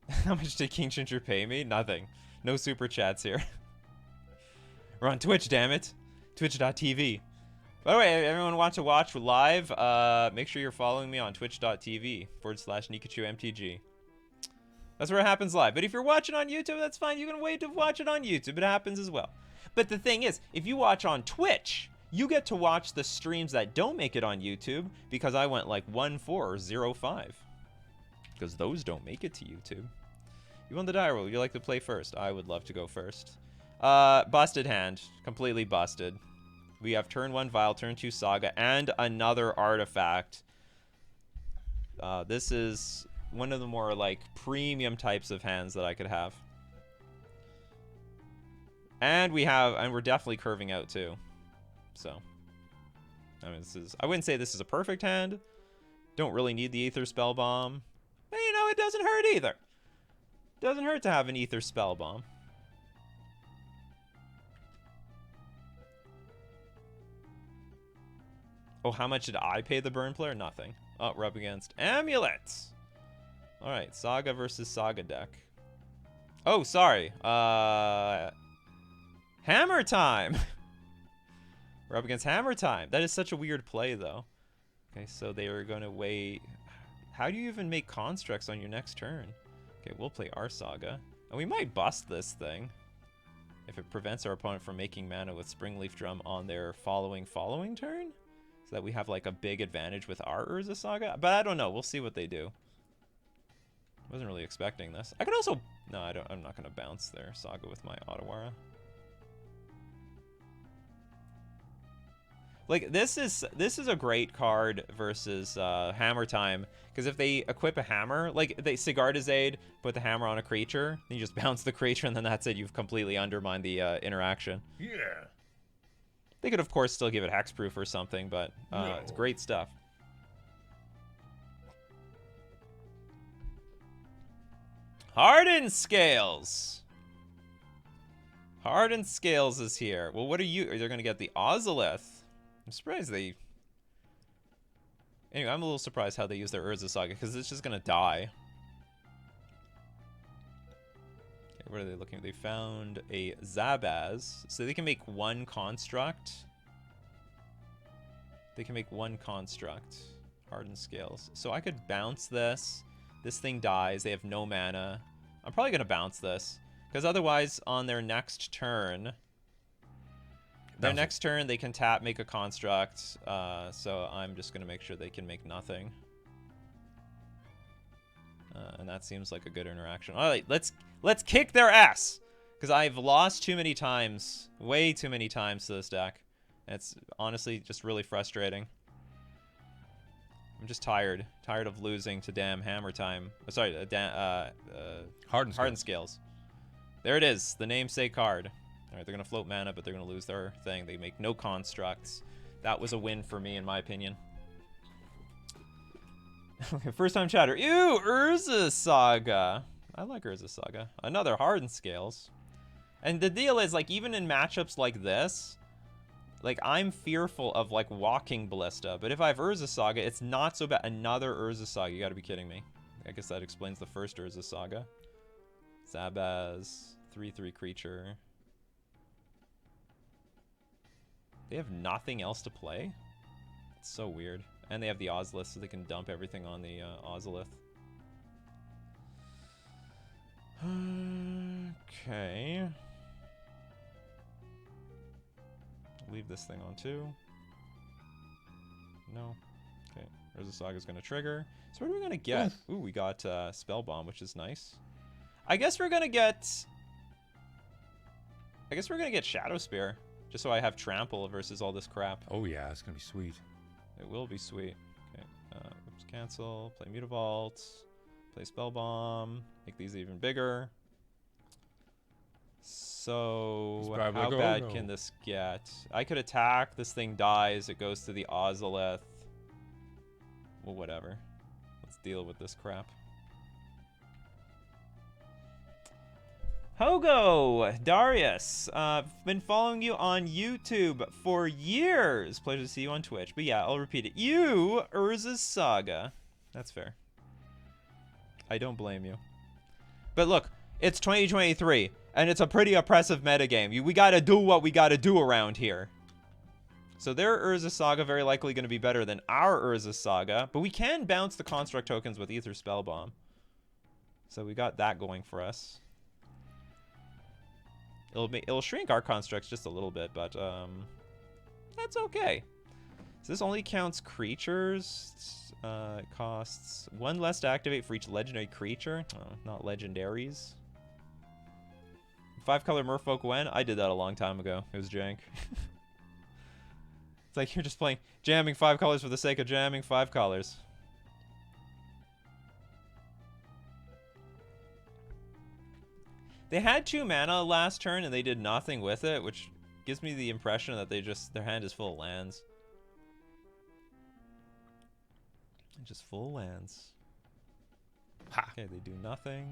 How much did King Ginger pay me? Nothing. No super chats here. We're on Twitch, damn it. Twitch.tv. By the way, everyone want to watch live, make sure you're following me on twitch.tv/NikachuMTG. That's where it happens live. But if you're watching on YouTube, that's fine. You can wait to watch it on YouTube. It happens as well. But the thing is, if you watch on Twitch, you get to watch the streams that don't make it on YouTube, because I went like 1-4 or 0-5. Because those don't make it to YouTube. You won the die roll. Would you like to play first? I would love to go first. Busted hand. Completely busted. We have turn 1 Vial, turn 2 Saga, and another artifact. This is one of the more, like, premium types of hands that I could have. And we're definitely curving out, too. So, I mean, I wouldn't say this is a perfect hand. Don't really need the Aether Spell Bomb. But, you know, it doesn't hurt either. Doesn't hurt to have an Aether Spell Bomb. Oh, how much did I pay the burn player? Nothing. Oh, we're up against Amulets. All right, Saga versus Saga deck. Oh, sorry. Hammer Time. We're up against Hammer Time. That is such a weird play, though. Okay, so they are going to wait. How do you even make constructs on your next turn? Okay, we'll play our Saga. And we might bust this thing if it prevents our opponent from making mana with Springleaf Drum on their following turn. So that we have like a big advantage with our Urza Saga. But I don't know. We'll see what they do. Wasn't really expecting this. I could also... No, I'm not going to bounce their Saga with my Otawara. Like, this is a great card versus Hammer Time. Because if they equip a hammer, like, they Sigardizade, put the hammer on a creature, then you just bounce the creature, and then that's it. You've completely undermined the interaction. Yeah. They could, of course, still give it hexproof or something, but it's great stuff. Hardened Scales. Hardened Scales is here. Well, what are you? They're going to get the Ozolith. I'm surprised they... Anyway, I'm a little surprised how they use their Urza Saga, because it's just going to die. What are they looking at? They found a Zabaz. So they can make one construct. They can make one construct. Hardened Scales. So I could bounce this. This thing dies. They have no mana. I'm probably going to bounce this. Because otherwise, on their next turn... Next turn, they can tap, make a construct. So I'm just going to make sure they can make nothing. And that seems like a good interaction. All right, let's kick their ass, because I've lost too many times, way too many times to this deck. And it's honestly just really frustrating. I'm just tired of losing to damn Hammer Time. Sorry, Hardened Scales. There it is, the namesake card. All right, they're gonna float mana, but they're gonna lose their thing. They make no constructs. That was a win for me, in my opinion. First time chatter. Ew, Urza Saga. I like Urza Saga. Another Hardened Scales. And the deal is, like, even in matchups like this, like, I'm fearful of, like, walking Ballista. But if I have Urza Saga, it's not so bad. Another Urza Saga. You gotta be kidding me. I guess that explains the first Urza Saga. Zabaz. 3/3 creature. They have nothing else to play? It's so weird. And they have the Ozolith, so they can dump everything on the Ozolith. Okay. Leave this thing on too. No. Okay. Urza Saga's gonna trigger. So what are we gonna get? Ooh, we got Spell Bomb, which is nice. I guess we're gonna get Shadow Spear. Just so I have trample versus all this crap. Oh yeah, it's gonna be sweet. It will be sweet. Okay, oops, cancel. Play Mutavault. Play Spell Bomb. Make these even bigger. So how bad can this get? I could attack. This thing dies. It goes to the Ozolith. Well, whatever. Let's deal with this crap. Hogo, Darius, been following you on YouTube for years. Pleasure to see you on Twitch. But yeah, I'll repeat it. You, Urza's Saga. That's fair. I don't blame you. But look, it's 2023, and it's a pretty oppressive metagame. We gotta do what we gotta do around here. So their Urza Saga very likely going to be better than our Urza Saga, but we can bounce the construct tokens with Ether Spellbomb. So we got that going for us. It'll shrink our constructs just a little bit, but that's okay. So this only counts creatures. It costs 1 less to activate for each legendary creature. Oh, not legendaries. 5-color Merfolk when? I did that a long time ago. It was jank. It's like you're just playing, jamming 5 colors for the sake of jamming 5 colors. They had 2 mana last turn and they did nothing with it, which gives me the impression that their hand is full of lands. Just full lands. Ha. Okay, they do nothing.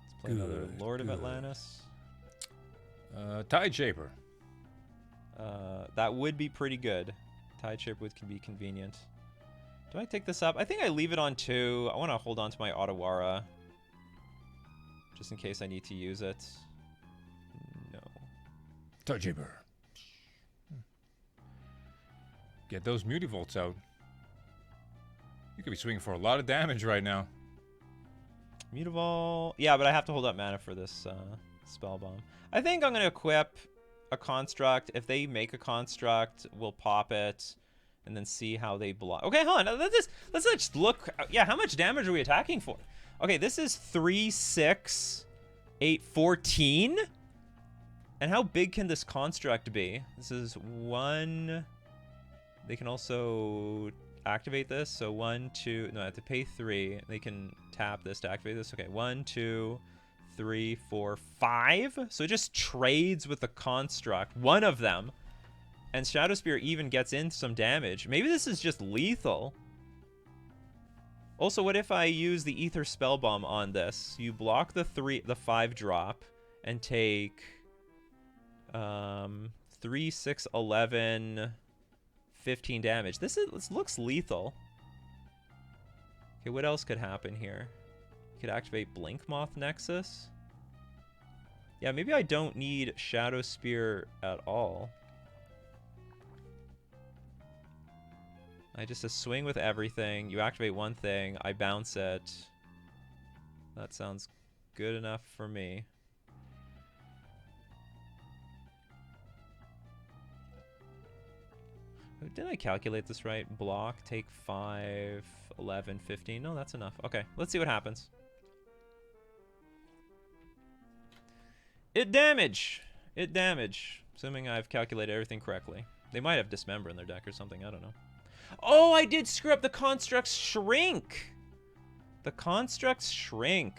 Let's play another Lord of Atlantis. Tide Shaper. That would be pretty good. Tide Shaper can be convenient. Do I take this up? I think I leave it on 2. I want to hold on to my Otawara. Just in case I need to use it. No. Tide Shaper. Get those Mutivolts out. You could be swinging for a lot of damage right now. Mutavault. Yeah, but I have to hold up mana for this spell bomb. I think I'm going to equip a construct. If they make a construct, we'll pop it and then see how they block. Okay, hold on. Let's just look. Yeah, how much damage are we attacking for? Okay, this is 3, 6, 8, 14. And how big can this construct be? This is 1. They can also activate this. So 1, 2. No, I have to pay 3. They can tap this to activate this. Okay, 1, 2, 3, 4, 5. So it just trades with the construct. One of them. And Shadow Spear even gets in some damage. Maybe this is just lethal. Also, what if I use the Ether Spellbomb on this? You block the 5 drop and take 3, 6, 11, 15 damage. This looks lethal. Okay, what else could happen here? You could activate Blink Moth Nexus. Yeah, maybe I don't need Shadow Spear at all. I just swing with everything. You activate one thing. I bounce it. That sounds good enough for me. Did I calculate this right? Block, take 5, 11, 15. No, that's enough. Okay, let's see what happens. It damage. Assuming I've calculated everything correctly. They might have Dismember in their deck or something. I don't know. Oh, I did screw up. The constructs shrink. The constructs shrink.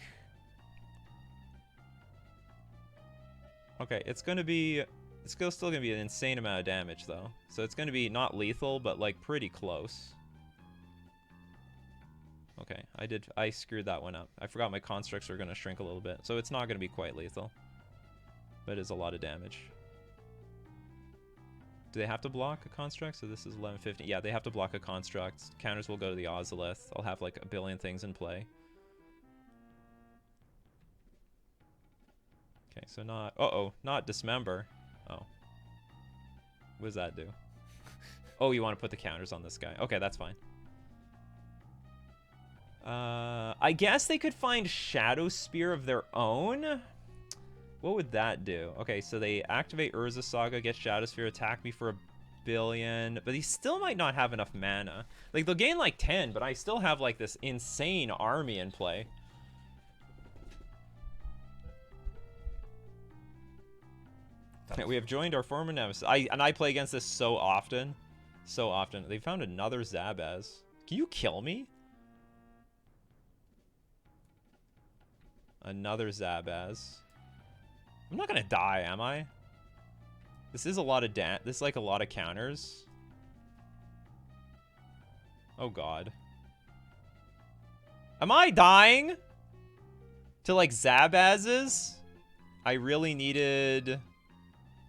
Okay, it's going to be... It's still going to be an insane amount of damage, though. So it's going to be not lethal, but, like, pretty close. Okay, I screwed that one up. I forgot my constructs are going to shrink a little bit. So it's not going to be quite lethal. But it is a lot of damage. Do they have to block a construct? So this is 11, 15. Yeah, they have to block a construct. Counters will go to the Ozolith. I'll have, like, a billion things in play. Okay, so not... Uh-oh, not Dismember. Oh. What does that do? Oh, you want to put the counters on this guy. Okay, that's fine. I guess they could find Shadow Spear of their own. What would that do? Okay, so they activate Urza Saga, get Shadow Spear, attack me for 1 billion. But he still might not have enough mana. Like, they'll gain like 10, but I still have like this insane army in play. We have joined our former nemesis. I play against this so often. So often. They found another Zabaz. Can you kill me? Another Zabaz. I'm not gonna die, am I? This is a lot of this is like a lot of counters. Oh god. Am I dying? To like Zabazes? I really needed...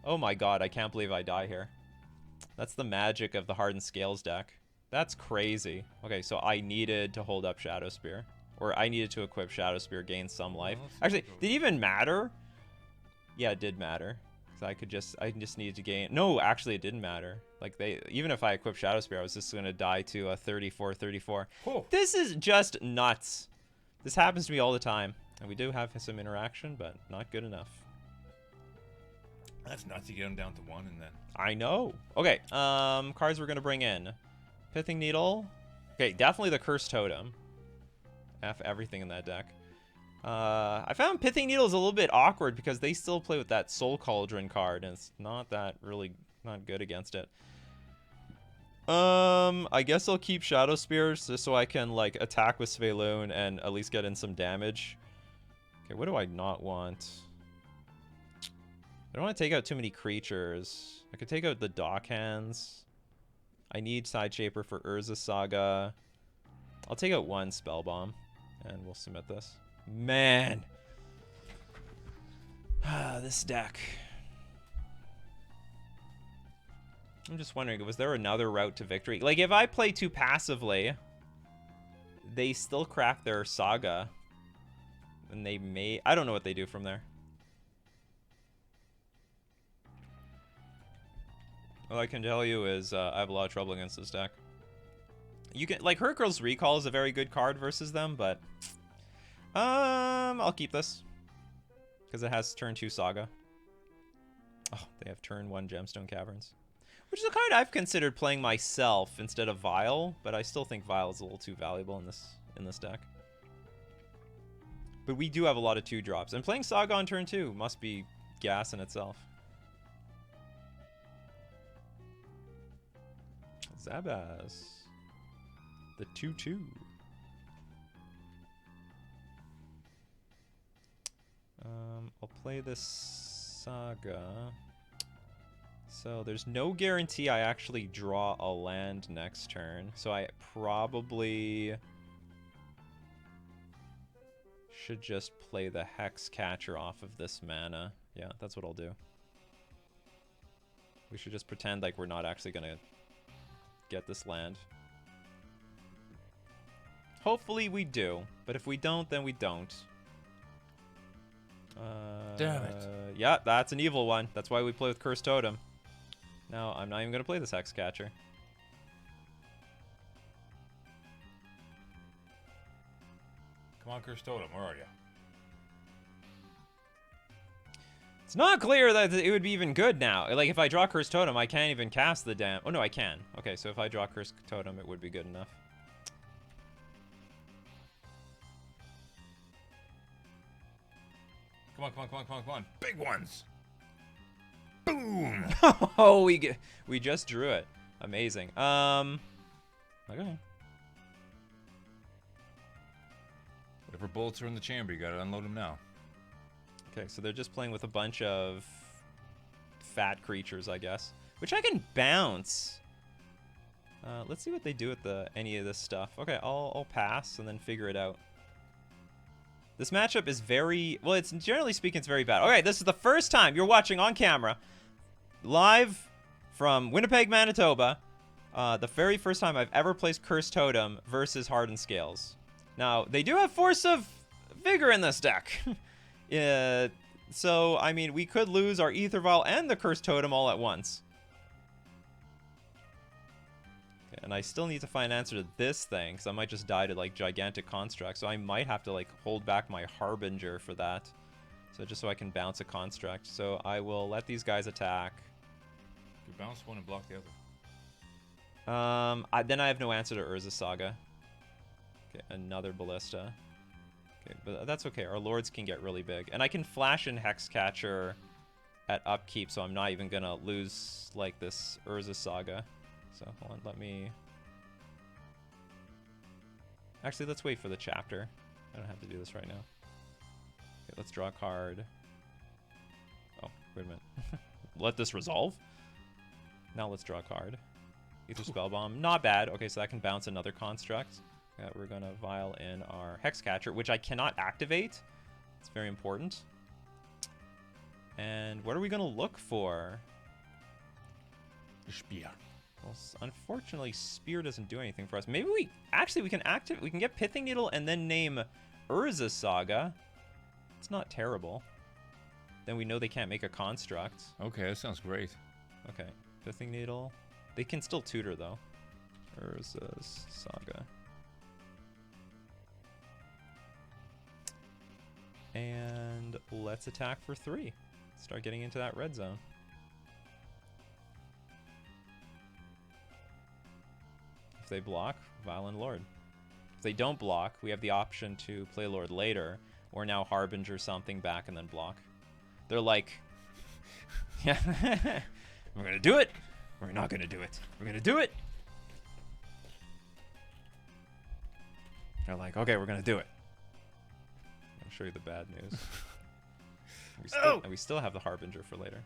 Oh my god, I can't believe I die here. That's the magic of the Hardened Scales deck. That's crazy. Okay, so I needed to hold up Shadow Spear. Or I needed to equip Shadow Spear, gain some life. Actually, did it even matter? Yeah, it did matter. So I just needed to gain... No, actually it didn't matter. Like, even if I equipped Shadow Spear, I was just gonna die to a 34-34. Cool. This is just nuts. This happens to me all the time. And we do have some interaction, but not good enough. That's nuts. You get them down to 1 and then... I know. Okay, cards we're gonna bring in. Pithing Needle. Okay, definitely the Cursed Totem. F everything in that deck. I found Pithing Needle is a little bit awkward because they still play with that Soul Cauldron card, and it's not not good against it. I guess I'll keep Shadow Spears just so I can, like, attack with Svelune and at least get in some damage. Okay, what do I not want? I don't want to take out too many creatures. I could take out the Dockhands. I need Sideshaper for Urza Saga. I'll take out 1 Spell Bomb, and we'll submit this. Man. This deck. I'm just wondering, was there another route to victory? Like, if I play too passively, they still crack their Saga. And they may... I don't know what they do from there. All I can tell you is I have a lot of trouble against this deck. You can... Like, Hurt Girl's Recall is a very good card versus them, but... I'll keep this. Because it has turn 2 Saga. Oh, they have turn 1 Gemstone Caverns. Which is a card I've considered playing myself instead of Vile, but I still think Vile is a little too valuable in this deck. But we do have a lot of 2-drops. And playing Saga on turn 2 must be gas in itself. Zabaz. The 2-2. I'll play this Saga. So there's no guarantee I actually draw a land next turn. So I probably should just play the Hex Catcher off of this mana. Yeah, that's what I'll do. We should just pretend like we're not actually going to get this land. Hopefully we do. But if we don't, then we don't. Damn it. Yeah, that's an evil one. That's why we play with Cursed Totem. No, I'm not even going to play this Hex Catcher. Come on, Cursed Totem. Where are you? It's not clear that it would be even good now. Like, if I draw Cursed Totem, I can't even cast the damn... Oh, no, I can. Okay, so if I draw Cursed Totem, it would be good enough. Come on, come on, come on, come on, come on. Big ones! Boom! Oh, we just drew it. Amazing. Okay. Whatever bullets are in the chamber, you gotta unload them now. Okay, so they're just playing with a bunch of fat creatures, I guess. Which I can bounce. Let's see what they do with any of this stuff. Okay, I'll pass and then figure it out. This matchup is very... Well, it's generally speaking, it's very bad. Okay, this is the first time you're watching on camera, live from Winnipeg, Manitoba, the very first time I've ever placed Cursed Totem versus Hardened Scales. Now, they do have Force of Vigor in this deck. So, I mean, we could lose our Aether Vial and the Cursed Totem all at once. Okay, and I still need to find an answer to this thing, because I might just die to, like, Gigantic Construct. So I might have to, like, hold back my Harbinger for that. So just so I can bounce a Construct. So I will let these guys attack. You bounce one and block the other. Then I have no answer to Urza Saga. Okay, another Ballista. Okay, but that's okay. Our Lords can get really big. And I can flash in Hexcatcher at upkeep, so I'm not even going to lose, like, this Urza Saga. So, hold on, let me... Actually, let's wait for the chapter. I don't have to do this right now. Okay, let's draw a card. Oh, wait a minute. Let this resolve? Now let's draw a card. Aether Spellbomb. Not bad. Okay, so that can bounce another construct. We're going to vial in our Hexcatcher, which I cannot activate. It's very important. And what are we going to look for? Spear. Well, unfortunately, Spear doesn't do anything for us. Maybe we can activate. We can get Pithing Needle and then name Urza Saga. It's not terrible. Then we know they can't make a construct. Okay, that sounds great. Okay, Pithing Needle. They can still tutor though. Urza Saga. And let's attack for 3. Start getting into that red zone. If they block, Violent Lord. If they don't block, we have the option to play Lord later, or now Harbinger something back and then block. They're like, yeah, we're gonna do it. We're not gonna do it. We're gonna do it. They're like, okay, we're gonna do it. I'll show you the bad news. And we still have the Harbinger for later.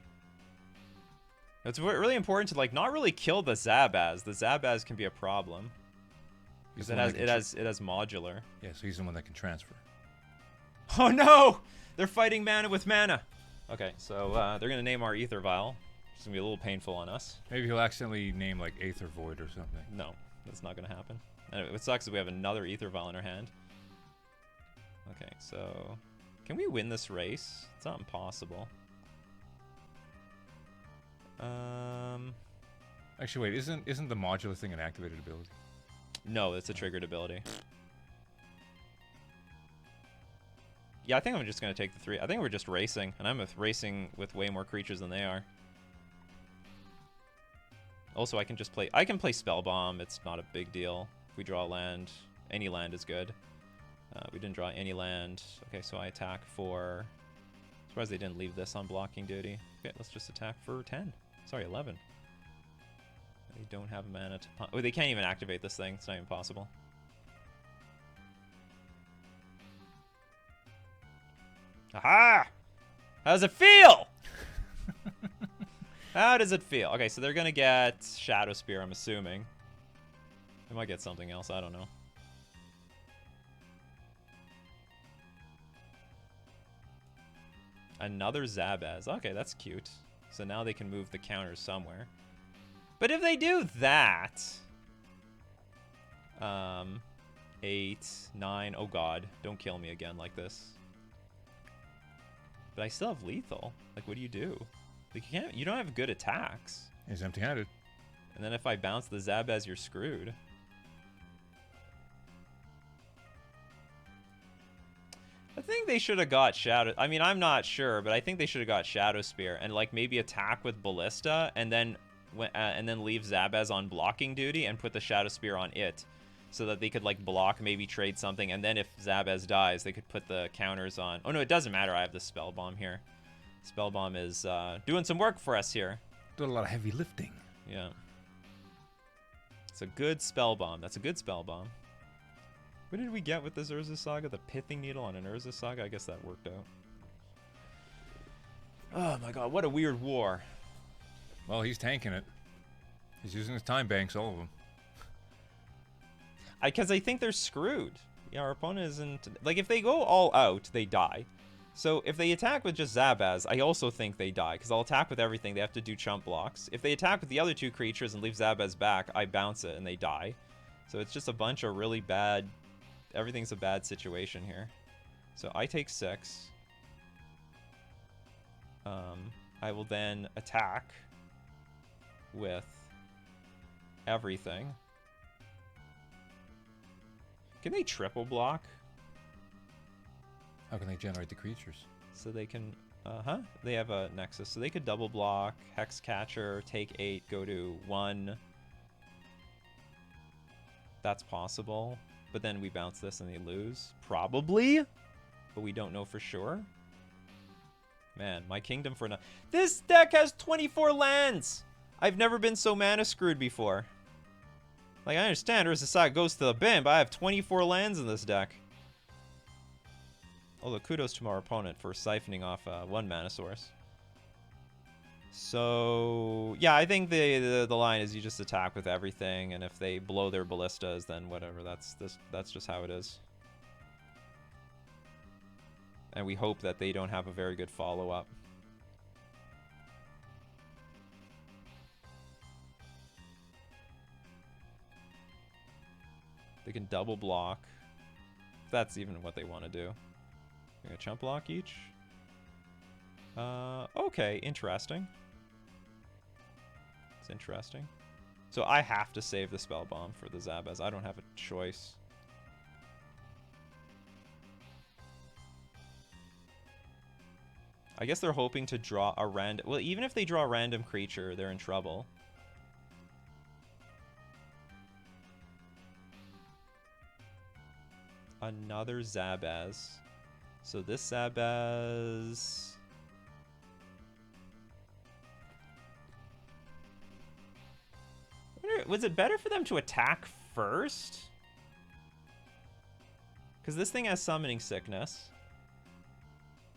It's really important to like not really kill the Zabaz. The Zabaz can be a problem because it has modular. Yeah, so he's the one that can transfer. Oh no! They're fighting mana with mana. Okay, so they're gonna name our Ether Vial. It's gonna be a little painful on us. Maybe he'll accidentally name like Aether Void or something. No, that's not gonna happen. And what sucks is we have another Ether Vial in our hand. Okay, so can we win this race? It's not impossible. Actually, wait, isn't the modular thing an activated ability? No, it's a triggered ability. Yeah, I think I'm just gonna take the 3. I think we're just racing, and I'm racing with way more creatures than they are. Also, I can play Spell Bomb. It's not a big deal. If we draw land, any land is good. We didn't draw any land. Okay, so I attack for... Surprised they didn't leave this on blocking duty. Okay, let's just attack for 10. Sorry, 11. They don't have mana to... Oh, they can't even activate this thing. It's not even possible. Aha! How does it feel? How does it feel? Okay, so they're gonna get Shadow Spear, I'm assuming. They might get something else, I don't know. Another Zabaz. Okay, that's cute. So now they can move the counters somewhere. But if they do that... 8, 9... Oh god, don't kill me again like this. But I still have lethal. Like, what do you do? Like, you don't have good attacks. He's empty-handed. And then if I bounce the Zabaz, you're screwed. I think they should have got Shadow... I mean, I'm not sure, but I think they should have got Shadow Spear and, like, maybe attack with Ballista and then leave Zabaz on blocking duty and put the Shadow Spear on it so that they could, like, block, maybe trade something, and then if Zabaz dies, they could put the counters on... Oh, no, it doesn't matter. I have the Spell Bomb here. Spell Bomb is doing some work for us here. Doing a lot of heavy lifting. Yeah. It's a good Spell Bomb. That's a good Spell Bomb. What did we get with this Urza Saga? The Pithing Needle on an Urza Saga? I guess that worked out. Oh my god, what a weird war. Well, he's tanking it. He's using his time banks, all of them. Because I think they're screwed. Yeah, our opponent isn't... Like, if they go all out, they die. So, if they attack with just Zabaz, I also think they die. Because I'll attack with everything. They have to do chump blocks. If they attack with the other 2 creatures and leave Zabaz back, I bounce it and they die. So, it's just a bunch of really bad... Everything's a bad situation here. So, I take 6. I will then attack with everything. Can they triple block? How can they generate the creatures? So they can, they have a Nexus. So they could double block, Hex Catcher, take 8, go to 1. That's possible. But then we bounce this and they lose. Probably. But we don't know for sure. Man, my kingdom for now. This deck has 24 lands! I've never been so mana screwed before. Like, I understand Urza Saga goes to the bin, but I have 24 lands in this deck. Although, kudos to our opponent for siphoning off 1 mana source. So, yeah, I think the line is you just attack with everything, and if they blow their ballistas, then whatever. That's just how it is. And we hope that they don't have a very good follow-up. They can double block. If that's even what they want to do. They're gonna chump block each. Okay, interesting. It's interesting. So I have to save the spell bomb for the Zabaz. I don't have a choice. I guess they're hoping to draw a random... Well, even if they draw a random creature, they're in trouble. Another Zabaz. So this Zabaz... Was it better for them to attack first? Because this thing has summoning sickness.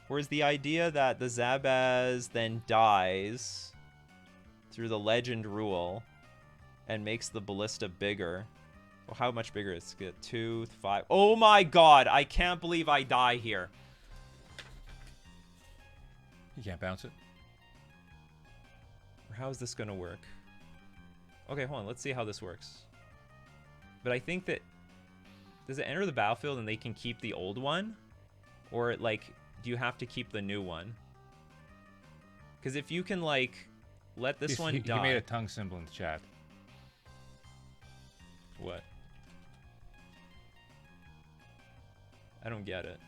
Whereas the idea that the Zabaz then dies through the legend rule and makes the ballista bigger. Well, how much bigger is it? 2, 5. Oh my god, I can't believe I die here. You can't bounce it. Or how is this going to work? Okay, hold on. Let's see how this works. But I think that... Does it enter the battlefield and they can keep the old one? Or, like, do you have to keep the new one? Because if you can, like, let this one die... He made a tongue symbol in the chat. What? I don't get it.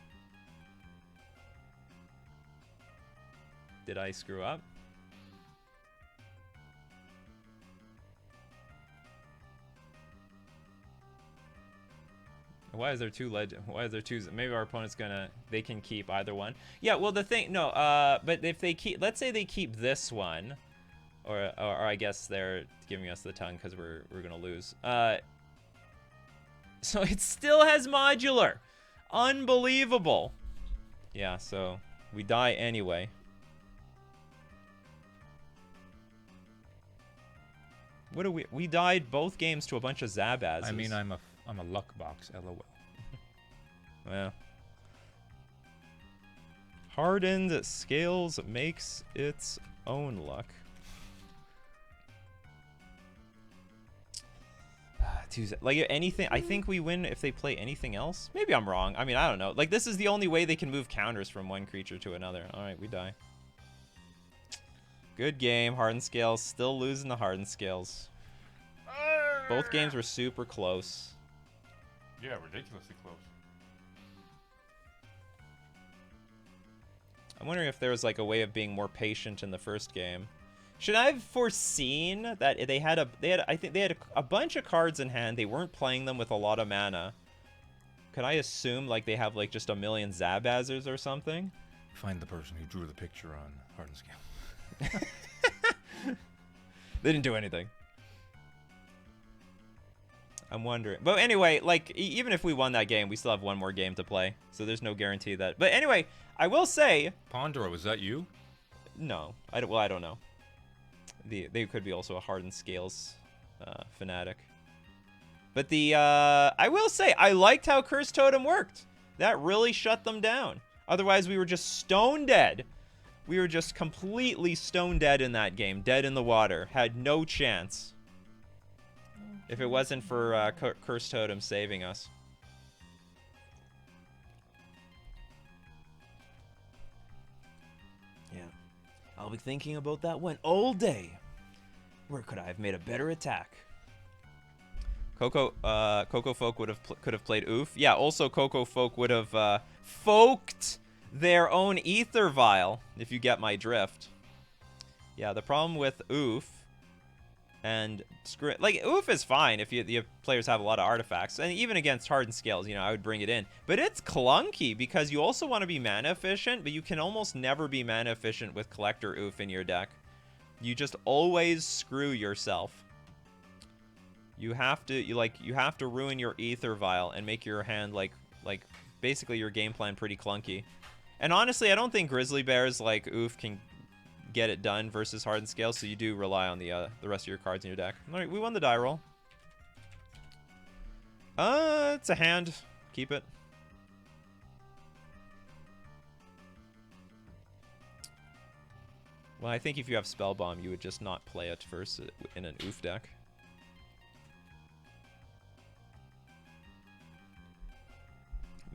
Did I screw up? Why is there two legend? Why is there two? Maybe our opponent's gonna. They can keep either one. Yeah. Well, the thing. No. But if they keep, let's say they keep this one, or I guess they're giving us the tongue because we're gonna lose. So it still has modular. Unbelievable. Yeah. So we die anyway. What do we? We died both games to a bunch of Zabazes. I mean, I'm a luck box, lol. Well. Hardened scales makes its own luck. Like anything, I think we win if they play anything else. Maybe I'm wrong. I mean, I don't know. Like this is the only way they can move counters from one creature to another. All right, we die. Good game. Hardened scales still losing the hardened scales. Both games were super close. Yeah, ridiculously close. I'm wondering if there was like a way of being more patient in the first game. Should I have foreseen that they had I think they had a bunch of cards in hand. They weren't playing them with a lot of mana. Could I assume like they have like just a million Zabazers or something? Find the person who drew the picture on Hardened Scale. They didn't do anything. I'm wondering. But anyway, like, even if we won that game, we still have one more game to play. So there's no guarantee that. But anyway, I will say... Pondora, was that you? No. Well, I don't know. They could be also a Hardened Scales fanatic. But I will say, I liked how Curse Totem worked. That really shut them down. Otherwise, we were just stone dead. We were just completely stone dead in that game. Dead in the water. Had no chance. If it wasn't for Curse Totem saving us. Yeah. I'll be thinking about that one all day. Where could I have made a better attack? Coco Folk could have played Oof. Yeah, also Coco Folk would have folked their own Ether Vial, if you get my drift. Yeah, the problem with Oof and like Oof is fine if the players have a lot of artifacts, and even against Hardened Scales, I would bring it in. But it's clunky because you also want to be mana efficient, but you can almost never be mana efficient with Collector Oof in your deck. You just always screw yourself. You have to ruin your Ether Vial and make your hand like basically your game plan pretty clunky. And honestly, I don't think Grizzly Bears like Oof can get it done versus Hardened Scales, so you do rely on the rest of your cards in your deck. All right, we won the die roll. It's a hand. Keep it. Well, I think if you have Spell Bomb, you would just not play it first in an Oof deck.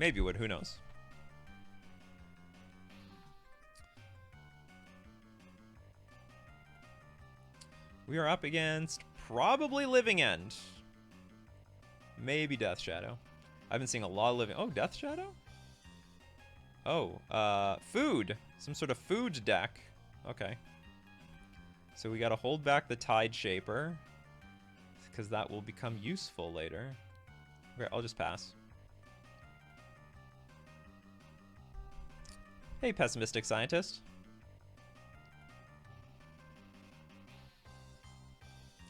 Maybe would. Who knows? We are up against probably Living End. Maybe Death Shadow. I've been seeing a lot of Living... Oh, Death Shadow? Oh, food. Some sort of food deck. Okay. So we gotta hold back the Tide Shaper, because that will become useful later. Okay, I'll just pass. Hey, pessimistic scientist.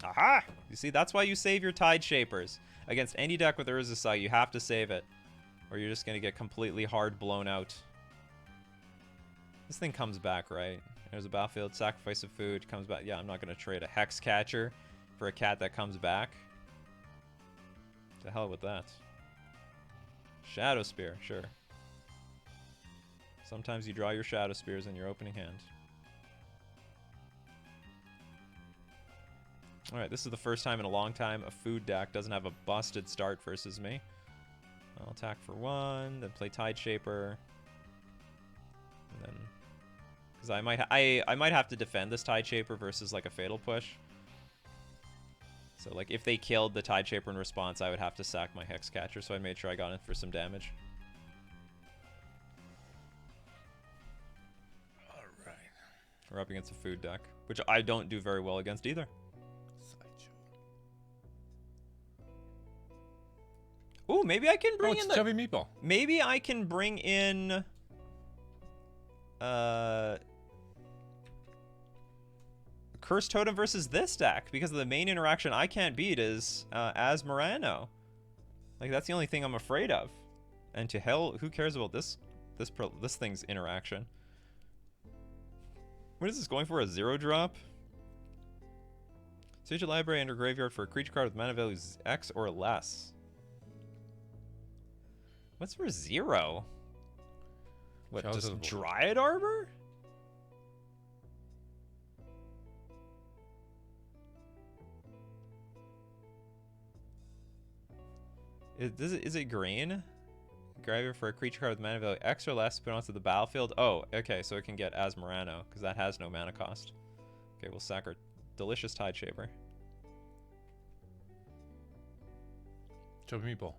Aha! You see, that's why you save your Tide Shapers. Against any deck with Urza Saga, you have to save it, or you're just gonna get completely hard blown out. This thing comes back, right? There's a battlefield, sacrifice of food, comes back. Yeah, I'm not gonna trade a Hex Catcher for a cat that comes back. The hell with that. Shadow Spear, sure. Sometimes you draw your Shadow Spears in your opening hand. Alright, this is the first time in a long time a food deck doesn't have a busted start versus me. I'll attack for 1, then play Tide Shaper. And then... Because I might have to defend this Tide Shaper versus like a Fatal Push. So like if they killed the Tide Shaper in response, I would have to sack my Hex Catcher, so I made sure I got in for some damage. Alright. We're up against a food deck, which I don't do very well against either. Ooh, maybe I can bring in the... Chubby Meatball. Maybe I can bring in... Curse Totem versus this deck, because the main interaction I can't beat is Asmorano. Like, that's the only thing I'm afraid of. And to hell, who cares about this thing's interaction? What is this going for? A 0-drop? Search your library under graveyard for a creature card with mana value X or less. What's for 0? What, just Dryad Arbor? Is it green? Graveyard for a creature card with mana value X or less, put onto the battlefield. Oh, okay, so it can get Asmorano, because that has no mana cost. Okay, we'll sack our delicious Tide Shaper. Chubby Meatball.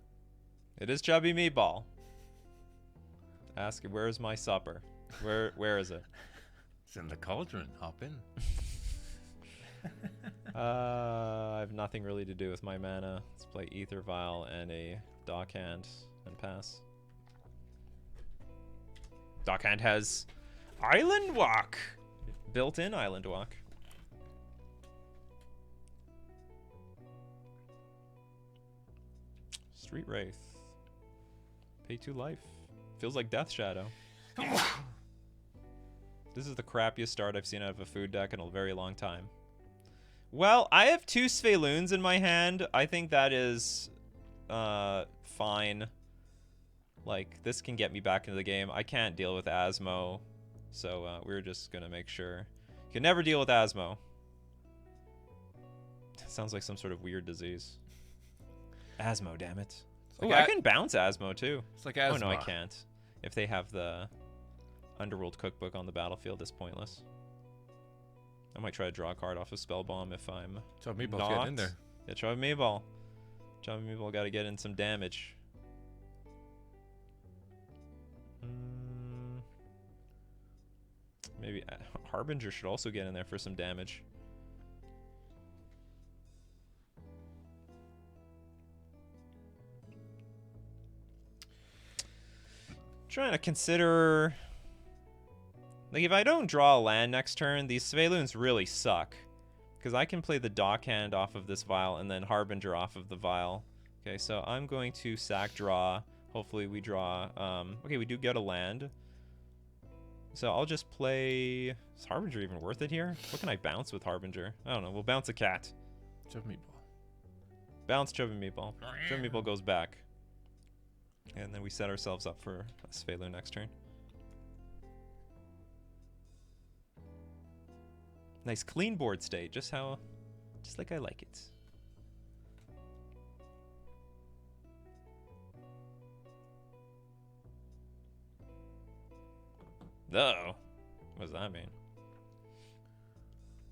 It is Chubby Meatball. Ask, where's my supper? Where is it? It's in the cauldron. Hop in. I have nothing really to do with my mana. Let's play Ether Vial and a Dockhand and pass. Dockhand has Island Walk. Built-in Island Walk. Street Wraith. Pay 2 life. Feels like Death Shadow. This is the crappiest start I've seen out of a food deck in a very long time. Well, I have 2 Sveloons in my hand. I think that is fine. Like, this can get me back into the game. I can't deal with Asmo, so we're just gonna make sure. You can never deal with Asmo. Sounds like some sort of weird disease. Asmo, damn it. Oh, I can bounce Asmo too. It's like Asmo. Oh no, I can't. If they have the Underworld Cookbook on the battlefield, it's pointless. I might try to draw a card off of Spell Bomb if I'm Chubby Meatball's getting in there. Yeah, Chubby Meatball. Chubby Meatball got to get in some damage. Maybe Harbinger should also get in there for some damage. Trying to consider... Like, if I don't draw a land next turn, these Sveloons really suck. Because I can play the Dockhand off of this Vial and then Harbinger off of the Vial. Okay, so I'm going to sack draw. Hopefully we draw... okay, we do get a land. So I'll just play... Is Harbinger even worth it here? What can I bounce with Harbinger? I don't know. We'll bounce a cat. Chubby Meatball. Bounce Chubby Meatball. Chubby Meatball goes back. And then we set ourselves up for a Sveloon next turn. Nice clean board state, just like I like it. Though. What does that mean?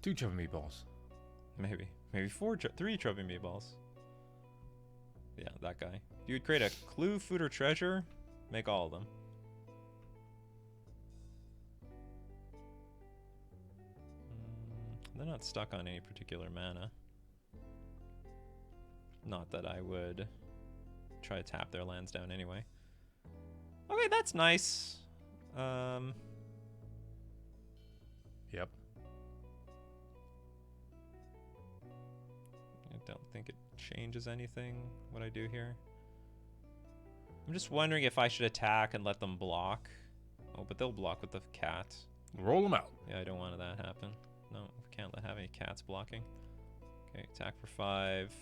2 chubby meatballs. Maybe. Maybe 3 chubby meatballs. Yeah, that guy. You would create a clue, food, or treasure. Make all of them. They're not stuck on any particular mana. Not that I would try to tap their lands down anyway. Okay, that's nice. Yep. I don't think it changes anything what I do here. I'm just wondering if I should attack and let them block. Oh, but they'll block with the cat. Roll them out. Yeah, I don't want that to happen. No, we can't have any cats blocking. Okay, attack for 5.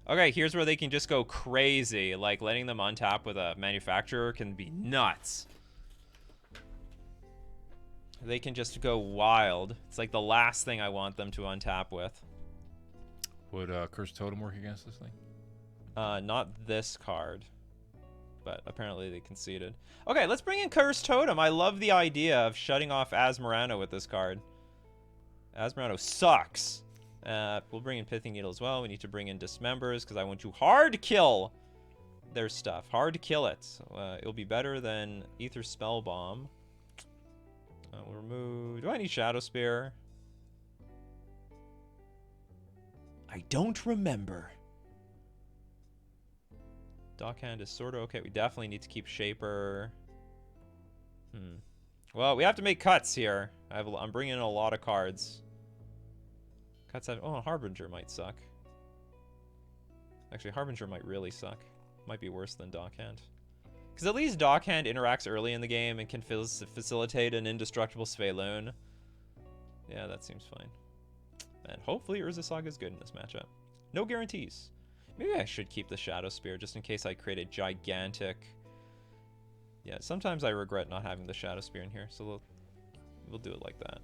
Okay, here's where they can just go crazy. Like, letting them untap with a manufacturer can be nuts. They can just go wild. It's like the last thing I want them to untap with. Would Cursed Totem work against this thing? Not this card. But apparently they conceded. Okay, let's bring in Cursed Totem. I love the idea of shutting off Azmorano with this card. Azmorano sucks. We'll bring in Pithing Needle as well. We need to bring in Dismembers because I want to hard kill their stuff. Hard to kill it. It'll be better than Aether Spell Bomb. We'll remove... Do I need Shadow Spear? I don't remember. Dockhand is sort of okay. We definitely need to keep Shaper. Well, we have to make cuts here. I'm bringing in a lot of cards. Cuts have... Oh, Harbinger might suck. Actually, Harbinger might really suck. Might be worse than Dockhand. Because at least Dockhand interacts early in the game and can facilitate an indestructible Svelune. Yeah, that seems fine. And hopefully Urza Saga is good in this matchup. No guarantees. Maybe I should keep the Shadow Spear just in case I create a gigantic... Yeah, sometimes I regret not having the Shadow Spear in here, so we'll do it like that.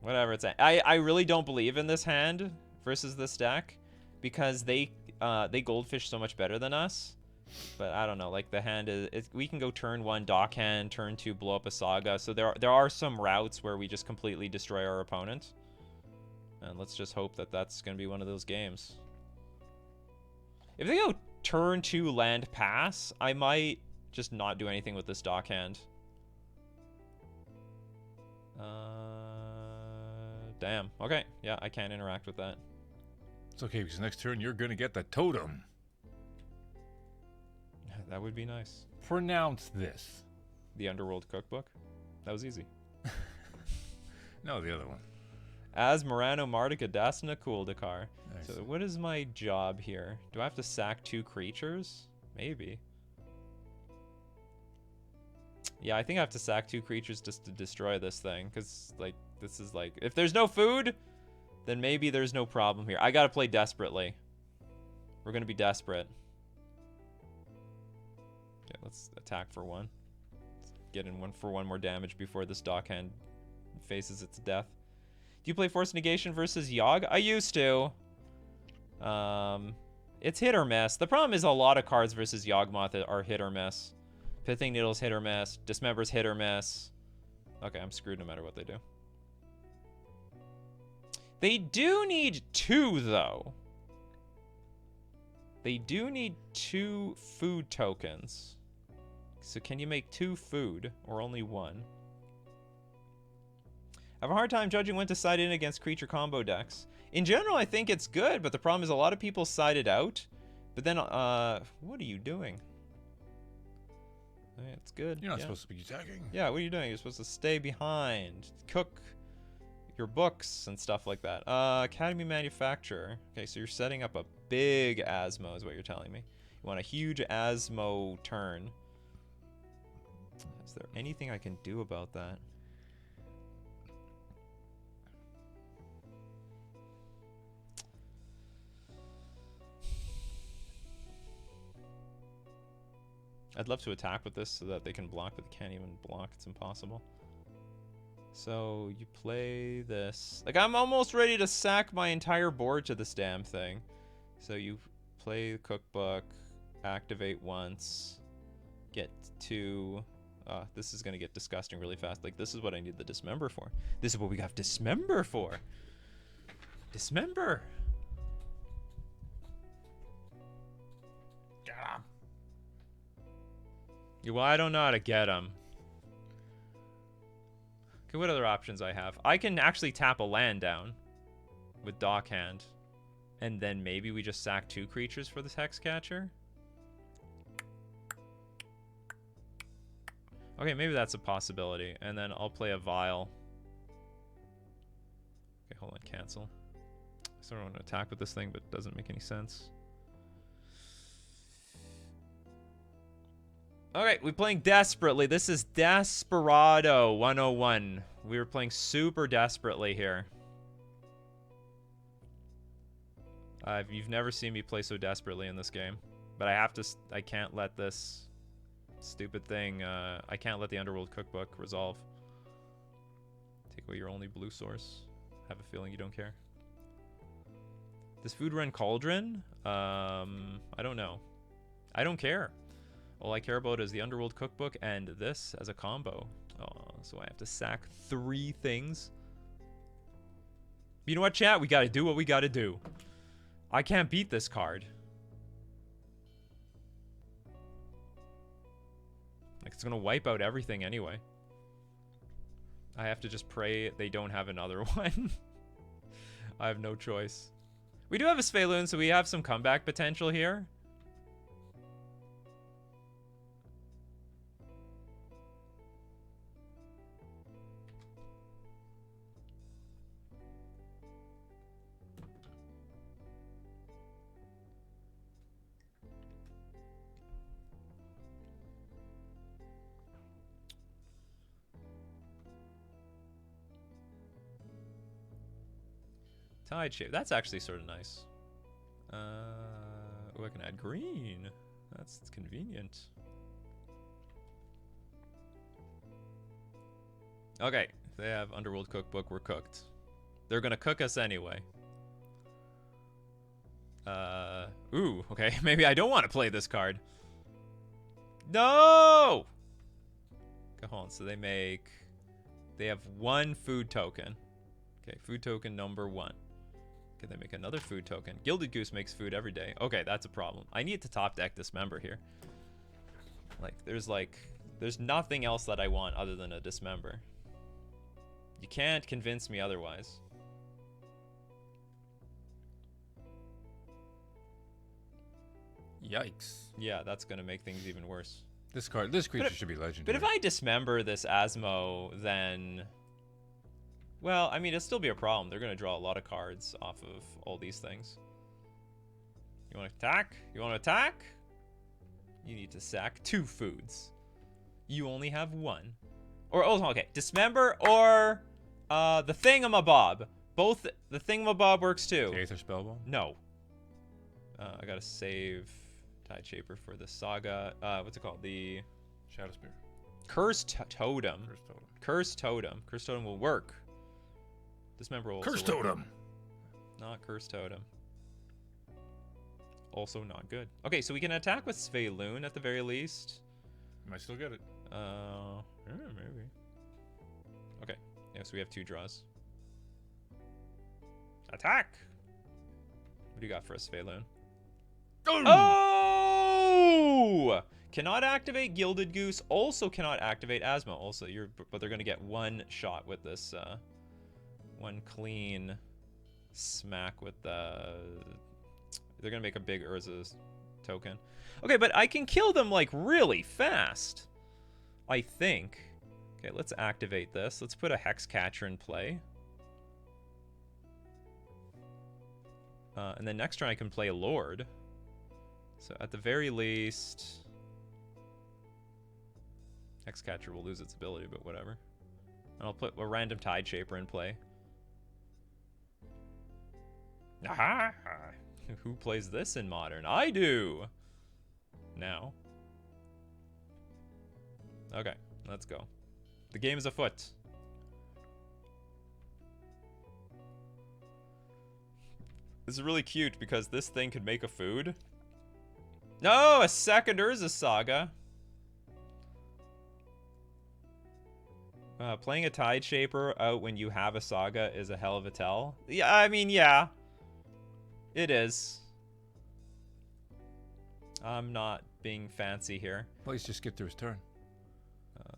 Whatever it's at. I really don't believe in this hand versus this deck because they goldfish so much better than us. But I don't know, like the hand is we can go turn 1 Dockhand, turn 2 blow up a Saga. So there are some routes where we just completely destroy our opponent. And let's just hope that that's going to be one of those games. If they go turn 2 land pass, I might just not do anything with this Dockhand. Damn. Okay. Yeah, I can't interact with that. It's okay, because next turn you're going to get the totem. That would be nice. Pronounce this. The Underworld Cookbook? That was easy. No, the other one. Azmorano, Mardika, Dasna, Kuldakar. Nice. So what is my job here? Do I have to sack 2 creatures? Maybe. Yeah, I think I have to sack 2 creatures just to destroy this thing. Because, like, this is like... If there's no food, then maybe there's no problem here. I gotta play desperately. We're gonna be desperate. Okay, let's attack for 1. Let's get in for 1 more damage before this Dockhand faces its death. Do you play Force Negation versus Yogg? I used to. It's hit or miss. The problem is a lot of cards versus Yawgmoth are hit or miss. Pithing Needle's hit or miss. Dismember's hit or miss. Okay, I'm screwed no matter what they do. They do need 2, though. They do need 2 food tokens. So can you make 2 food or only 1? I have a hard time judging when to side in against creature combo decks. In general, I think it's good, but the problem is a lot of people side it out. But then, what are you doing? Okay, it's good. You're not supposed to be attacking. Yeah, what are you doing? You're supposed to stay behind, cook your books and stuff like that. Academy Manufacturer. Okay, so you're setting up a big Asmo is what you're telling me. You want a huge Asmo turn. Is there anything I can do about that? I'd love to attack with this so that they can block, but they can't even block. It's impossible. So you play this. Like, I'm almost ready to sack my entire board to this damn thing. So you play the cookbook, activate once, get 2. This is gonna get disgusting really fast. Like, this is what I need the dismember for. This is what we got dismember for. Dismember. Get him. Yeah, well, I don't know how to get him. Okay, what other options I have? I can actually tap a land down with Dockhand. And then maybe we just sack 2 creatures for this Hexcatcher. Okay, maybe that's a possibility. And then I'll play a Vial. Okay, hold on, cancel. I sort of want to attack with this thing, but it doesn't make any sense. Okay, we're playing desperately. This is Desperado 101. We were playing super desperately here. You've never seen me play so desperately in this game. But I can't let this stupid thing, I can't let the Underworld Cookbook resolve. Take away your only blue source. Have a feeling you don't care. This Food Run Cauldron? I don't know. I don't care. All I care about is the Underworld Cookbook and this as a combo. Oh, so I have to sack 3 things. You know what, chat? We gotta do what we gotta do. I can't beat this card. Like, it's gonna wipe out everything anyway. I have to just pray they don't have another one. I have no choice. We do have a Sphaloon, so we have some comeback potential here. Tide shape. That's actually sort of nice. Oh, I can add green. That's convenient. Okay, if they have Underworld Cookbook, we're cooked. They're gonna cook us anyway. Ooh, okay. Maybe I don't want to play this card. No! Okay, hold on. So they have 1 food token. Okay, food token number 1. Okay, they make another food token. Gilded Goose makes food every day. Okay, that's a problem. I need to top deck Dismember here. There's nothing else that I want other than a Dismember. You can't convince me otherwise. Yikes. Yeah, that's gonna make things even worse. This creature should be legendary. But if I Dismember this Asmo, then... Well, I mean, it'll still be a problem. They're going to draw a lot of cards off of all these things. You want to attack? You want to attack? You need to sack 2 foods. You only have 1. Or, oh, okay. Dismember or the Thingamabob. Both, the Thingamabob works too. The Aether Spellball? No. I got to save Tide Shaper for the Saga. What's it called? The... Shadow Spear. Cursed Totem. Cursed Totem. Cursed Totem. Cursed Totem will work. Dismember will Cursed also work. Totem. Not Cursed Totem. Also not good. Okay, so we can attack with Sphaloon at the very least. Might still get it. Yeah, maybe. Okay. Yeah, so we have 2 draws. Attack! What do you got for a Sphaloon? Oh! Cannot activate Gilded Goose. Also cannot activate Asmo. Also, but they're gonna get 1 shot with this. 1 clean smack with the... They're gonna make a big Urza token. Okay, but I can kill them, like, really fast. I think. Okay, let's activate this. Let's put a Hexcatcher in play. And then next turn I can play Lord. So at the very least... Hexcatcher will lose its ability, but whatever. And I'll put a random Tide Shaper in play. Aha! Who plays this in Modern? I do! Now. Okay, let's go. The game is afoot. This is really cute because this thing could make a food. No, a second Urza Saga. Playing a Tide Shaper out when you have a Saga is a hell of a tell. Yeah, I mean, yeah. It is. I'm not being fancy here. Well, he's just skipped through his turn.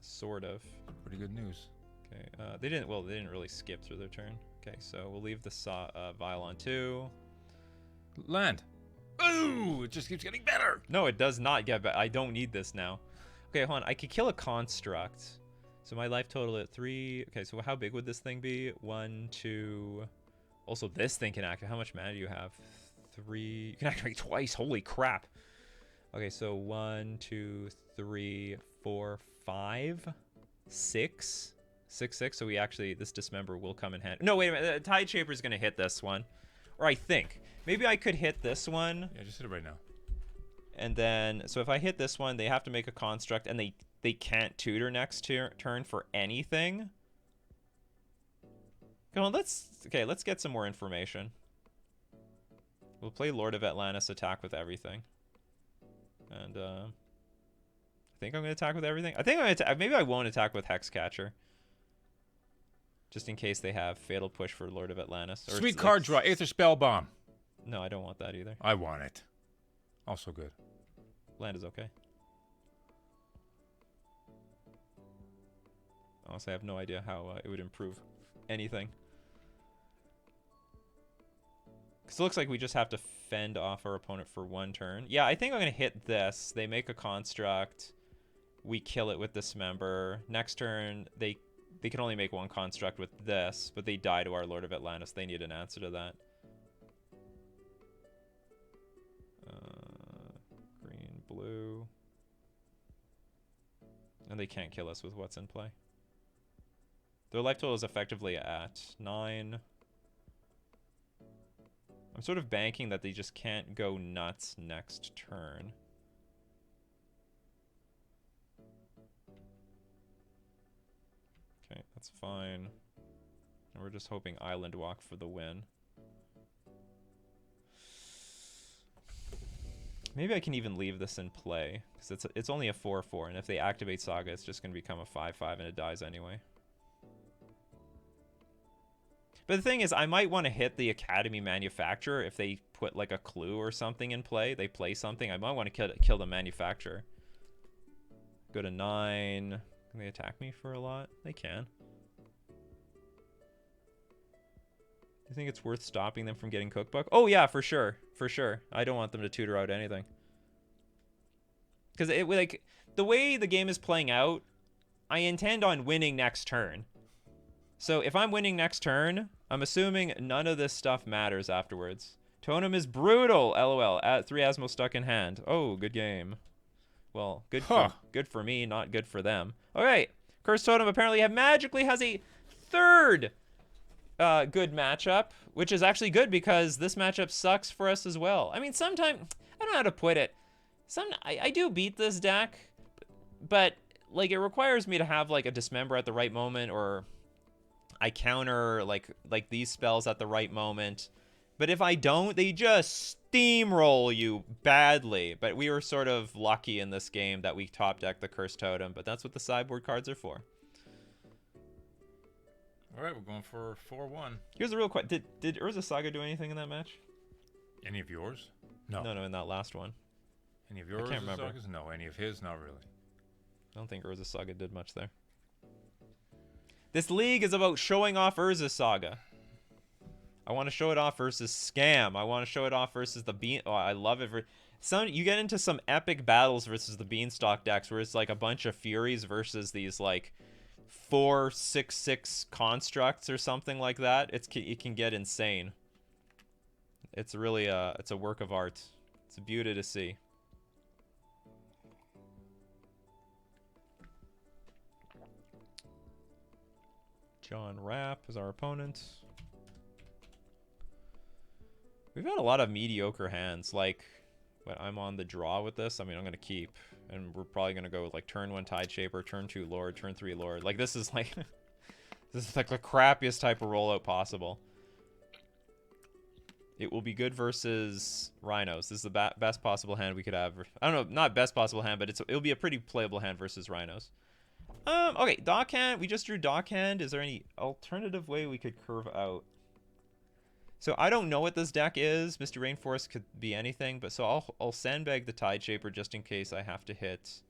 Sort of. Pretty good news. Okay, they didn't really skip through their turn. Okay, so we'll leave the Vial on 2. Land. Ooh, it just keeps getting better. No, it does not get better. I don't need this now. Okay, hold on. I could kill a Construct. So my life total at 3. Okay, so how big would this thing be? 1, 2. Also, this thing can activate. How much mana do you have? 3. You can activate twice. Holy crap. Okay, so 1, 2, 3, 4, 5, 6. 6, 6. So we actually, this Dismember will come in handy. No, wait a minute. The Tide Shaper is going to hit this one. Or I think. Maybe I could hit this one. Yeah, just hit it right now. And then, so if I hit this one, they have to make a Construct, and they can't tutor next turn for anything. Come on, let's get some more information. We'll play Lord of Atlantis, attack with everything. And, I think I'm going to attack with everything. I think I'm going to maybe I won't attack with Hexcatcher. Just in case they have Fatal Push for Lord of Atlantis. Or Sweet card draw, Aether Spell Bomb. No, I don't want that either. I want it. Also good. Land is okay. Honestly, I have no idea how it would improve anything. Because it looks like we just have to fend off our opponent for 1 turn. Yeah, I think I'm going to hit this. They make a Construct. We kill it with Dismember. Next turn, they can only make 1 Construct with this, but they die to our Lord of Atlantis. They need an answer to that. Green, blue. And they can't kill us with what's in play. Their life total is effectively at 9. I'm sort of banking that they just can't go nuts next turn. Okay, that's fine. And we're just hoping Island Walk for the win. Maybe I can even leave this in play, because it's only a 4/4, and if they activate Saga, it's just going to become a 5/5, and it dies anyway. But the thing is, I might want to hit the Academy Manufacturer if they put like a clue or something in play. They play something. I might want to kill the Manufacturer. Go to 9. Can they attack me for a lot? They can. Do you think it's worth stopping them from getting Cookbook? Oh yeah, for sure. For sure. I don't want them to tutor out anything. Because like the way the game is playing out, I intend on winning next turn. So if I'm winning next turn, I'm assuming none of this stuff matters afterwards. Totem is brutal, lol. At 3 Asmo stuck in hand. Oh, good game. Well, good for me, not good for them. Okay, Cursed Totem apparently magically has a 3rd good matchup, which is actually good because this matchup sucks for us as well. I mean, sometimes, I don't know how to put it. I do beat this deck, but like it requires me to have like a Dismember at the right moment, or I counter like these spells at the right moment. But if I don't, they just steamroll you badly. But we were sort of lucky in this game that we top decked the Cursed Totem, but that's what the sideboard cards are for. All right, we're going for 4-1. Here's a real question. Did Urza Saga do anything in that match? Any of yours? No. No, in that last one. Any of yours? I can't remember. Sagas? No, any of his? Not really. I don't think Urza Saga did much there. This league is about showing off Urza Saga. I want to show it off versus Scam. I want to show it off versus the Bean. Oh, I love it. You get into some epic battles versus the Beanstalk decks where it's like a bunch of Furies versus these like 4/6/6 constructs or something like that. It can get insane. It's really it's a work of art. It's a beauty to see. John Rapp is our opponent. We've had a lot of mediocre hands. Like, when I'm on the draw with this, I mean, I'm going to keep. And we're probably going to go with, like, turn 1 Tide Shaper, turn 2 Lord, turn 3 Lord. Like, this is, like... this is, like, the crappiest type of rollout possible. It will be good versus Rhinos. This is the best possible hand we could have. I don't know, not best possible hand, but it'll be a pretty playable hand versus Rhinos. Okay, dock hand. We just drew dock hand. Is there any alternative way we could curve out? So I don't know what this deck is. Mr. Rainforest could be anything, but so I'll sandbag the Tide Shaper just in case I have to hit.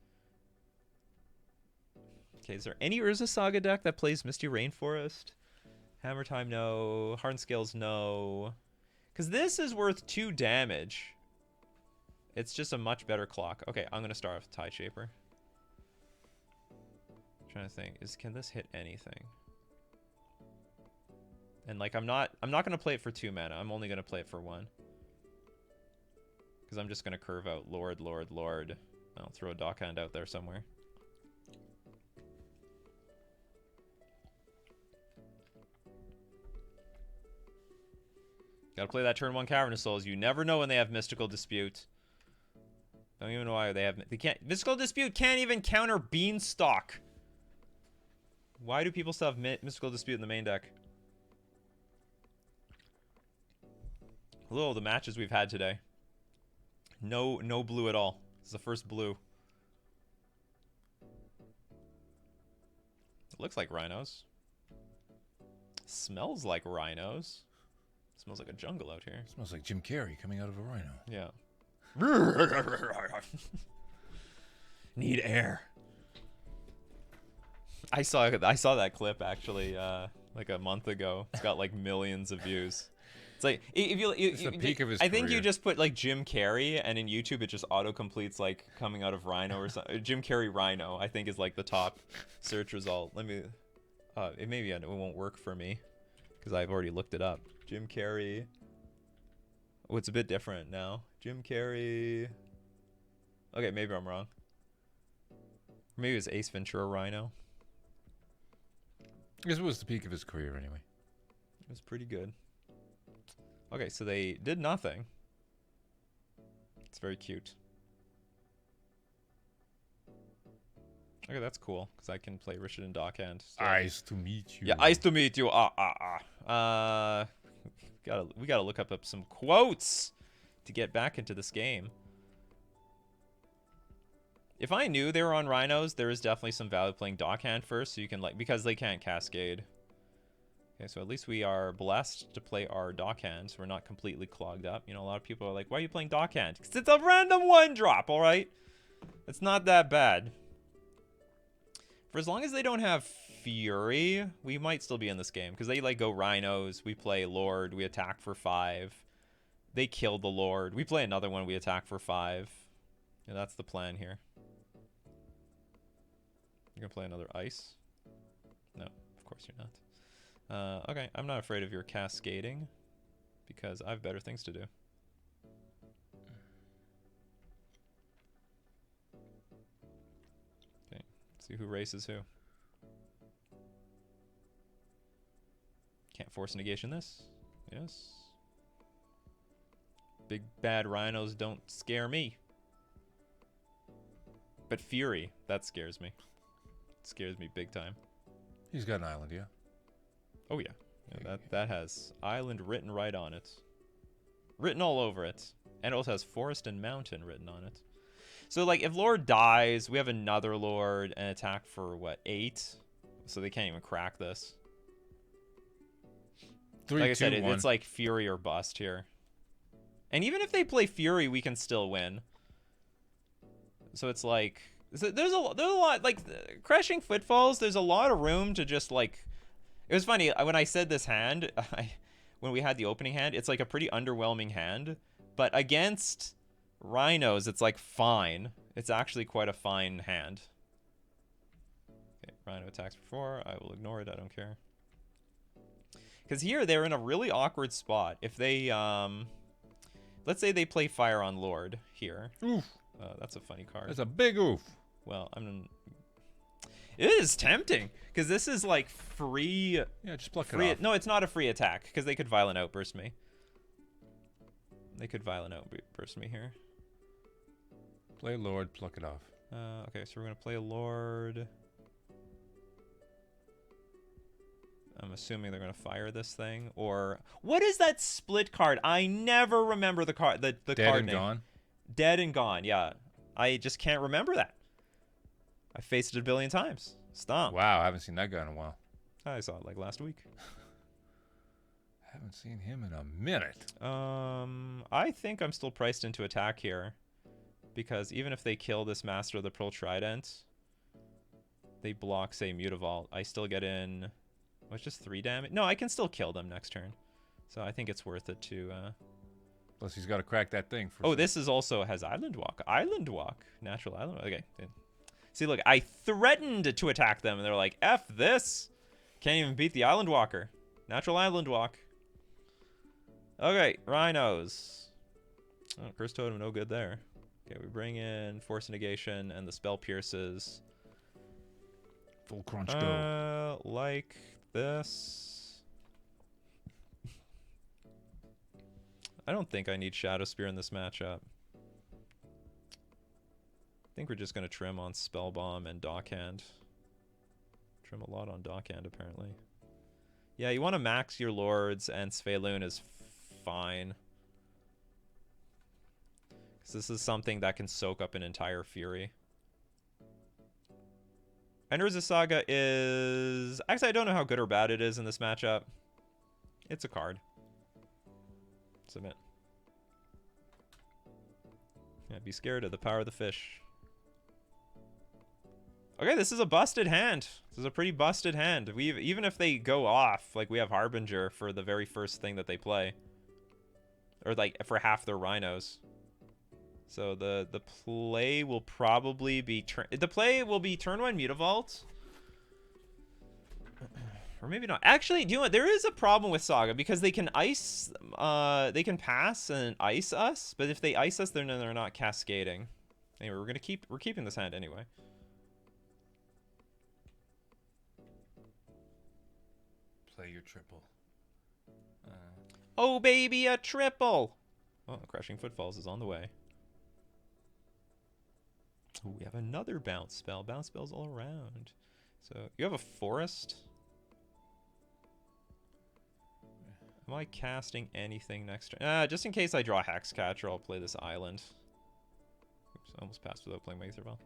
Okay, is there any Urza Saga deck that plays Misty Rainforest? Hammer Time, no. Hardened Scales, no. Because this is worth 2 damage. It's just a much better clock. Okay, I'm going to start with Tide Shaper. I'm trying to think. Can this hit anything? And like I'm not going to play it for 2 mana. I'm only going to play it for 1. Because I'm just going to curve out Lord, Lord, Lord. I'll throw a dock hand out there somewhere. Gotta play that turn 1 Cavernous Souls. You never know when they have Mystical Dispute. Don't even know why they can't. Mystical Dispute can't even counter Beanstalk. Why do people still have Mystical Dispute in the main deck? Hello, the matches we've had today. No blue at all. This is the first blue. It looks like Rhinos. Smells like Rhinos. Smells like a jungle out here. Smells like Jim Carrey coming out of a rhino. Yeah. Need air. I saw that clip actually like a month ago. It's got like millions of views. It's like It's the peak of his I think career. you just put like Jim Carrey, and in YouTube it just auto completes like coming out of Rhino or something. Jim Carrey Rhino I think is like the top search result. Let me it won't work for me because I've already looked it up. Jim Carrey. Oh, it's a bit different now. Jim Carrey. Okay, maybe I'm wrong. Maybe it was Ace Ventura Rhino. This was the peak of his career anyway. It was pretty good. Okay, so they did nothing. It's very cute. Okay, that's cool, because I can play Richard and Dockhand. So. Nice to meet you. Yeah, nice to meet you. We gotta look up some quotes to get back into this game. If I knew they were on Rhinos, there is definitely some value playing Dockhand first, so you can like because they can't Cascade. Okay, so at least we are blessed to play our Dockhand, so we're not completely clogged up. You know, a lot of people are like, "Why are you playing Dockhand?" Because it's a random 1-drop. All right, it's not that bad. For as long as they don't have Fury, we might still be in this game. Because they like go Rhinos, we play Lord, we attack for 5. They kill the Lord. We play another one, we attack for 5. Yeah, that's the plan here. You're going to play another Ice? No, of course you're not. Okay, I'm not afraid of your cascading. Because I have better things to do. See who races who. Can't force negation this. Yes. Big bad Rhinos don't scare me. But Fury, that scares me. It scares me big time. He's got an island, yeah. Oh yeah. That has island written right on it. Written all over it. And it also has forest and mountain written on it. So, like, if Lord dies, we have another Lord and attack for, what, 8? So they can't even crack this. 3, like I 2, said, 1. it's like Fury or bust here. And even if they play Fury, we can still win. So it's like... There's a lot... Like, Crashing Footfalls, there's a lot of room to just, like... It was funny, when I said this hand, when we had the opening hand, it's like a pretty underwhelming hand. But against... Rhinos, it's like fine. It's actually quite a fine hand. Okay, Rhino attacks for 4. I will ignore it. I don't care. Because here they're in a really awkward spot. If they, let's say they play Fire on Lord here. Oof. That's a funny card. That's a big oof. Well, it is tempting because this is like free. Yeah, just pluck it off. No, it's not a free attack because they could Violent Outburst me. They could Violent Outburst me here. Play Lord, pluck it off. Okay, so we're going to play a Lord. I'm assuming they're gonna fire this thing, or what is that split card? I never remember the card. The Dead card and name. Gone. Dead and Gone. Yeah, I just can't remember that. I faced it a billion times. Stomp. Wow, I haven't seen that guy in a while. I saw it like last week. Haven't seen him in a minute. I think I'm still priced into attack here, because even if they kill this Master of the Pearl Trident, they block, say, Mutavault, I still get in... Well, it's just 3 damage. No, I can still kill them next turn. So I think it's worth it to... Plus, he's got to crack that thing. Oh, this is also has Island Walk. Island Walk. Natural Island Walk. Okay. See, look, I threatened to attack them, and they're like, F this! Can't even beat the Island Walker. Natural Island Walk. Okay, Rhinos. Oh, Curse Totem, no good there. Okay, we bring in Force Negation, and the spell pierces. Full crunch go. Like this. I don't think I need Shadow Spear in this matchup. I think we're just going to trim on Spell Bomb and Dockhand. Trim a lot on Dockhand, apparently. Yeah, you want to max your Lords, and Svelun is fine. Because this is something that can soak up an entire Fury. And Urza Saga is... Actually, I don't know how good or bad it is in this matchup. It's a card. Submit. Yeah, be scared of the power of the fish. Okay, this is a busted hand. This is a pretty busted hand. Even if they go off, like we have Harbinger for the very first thing that they play. Or like for half their Rhinos. So the play will probably be turn 1 Mutavault. Or maybe not. Actually, do you know what? There is a problem with Saga because they can ice they can pass and ice us, but if they ice us then they're not cascading. Anyway, we're keeping this hand anyway. Play your triple. Oh baby, a triple. Oh, Crushing Footfalls is on the way. Ooh, we have another bounce spell. Bounce spells all around. So you have a forest. Am I casting anything next turn? Just in case I draw Hexcatcher, I'll play this island. Oops, I almost passed without playing Aether Bell.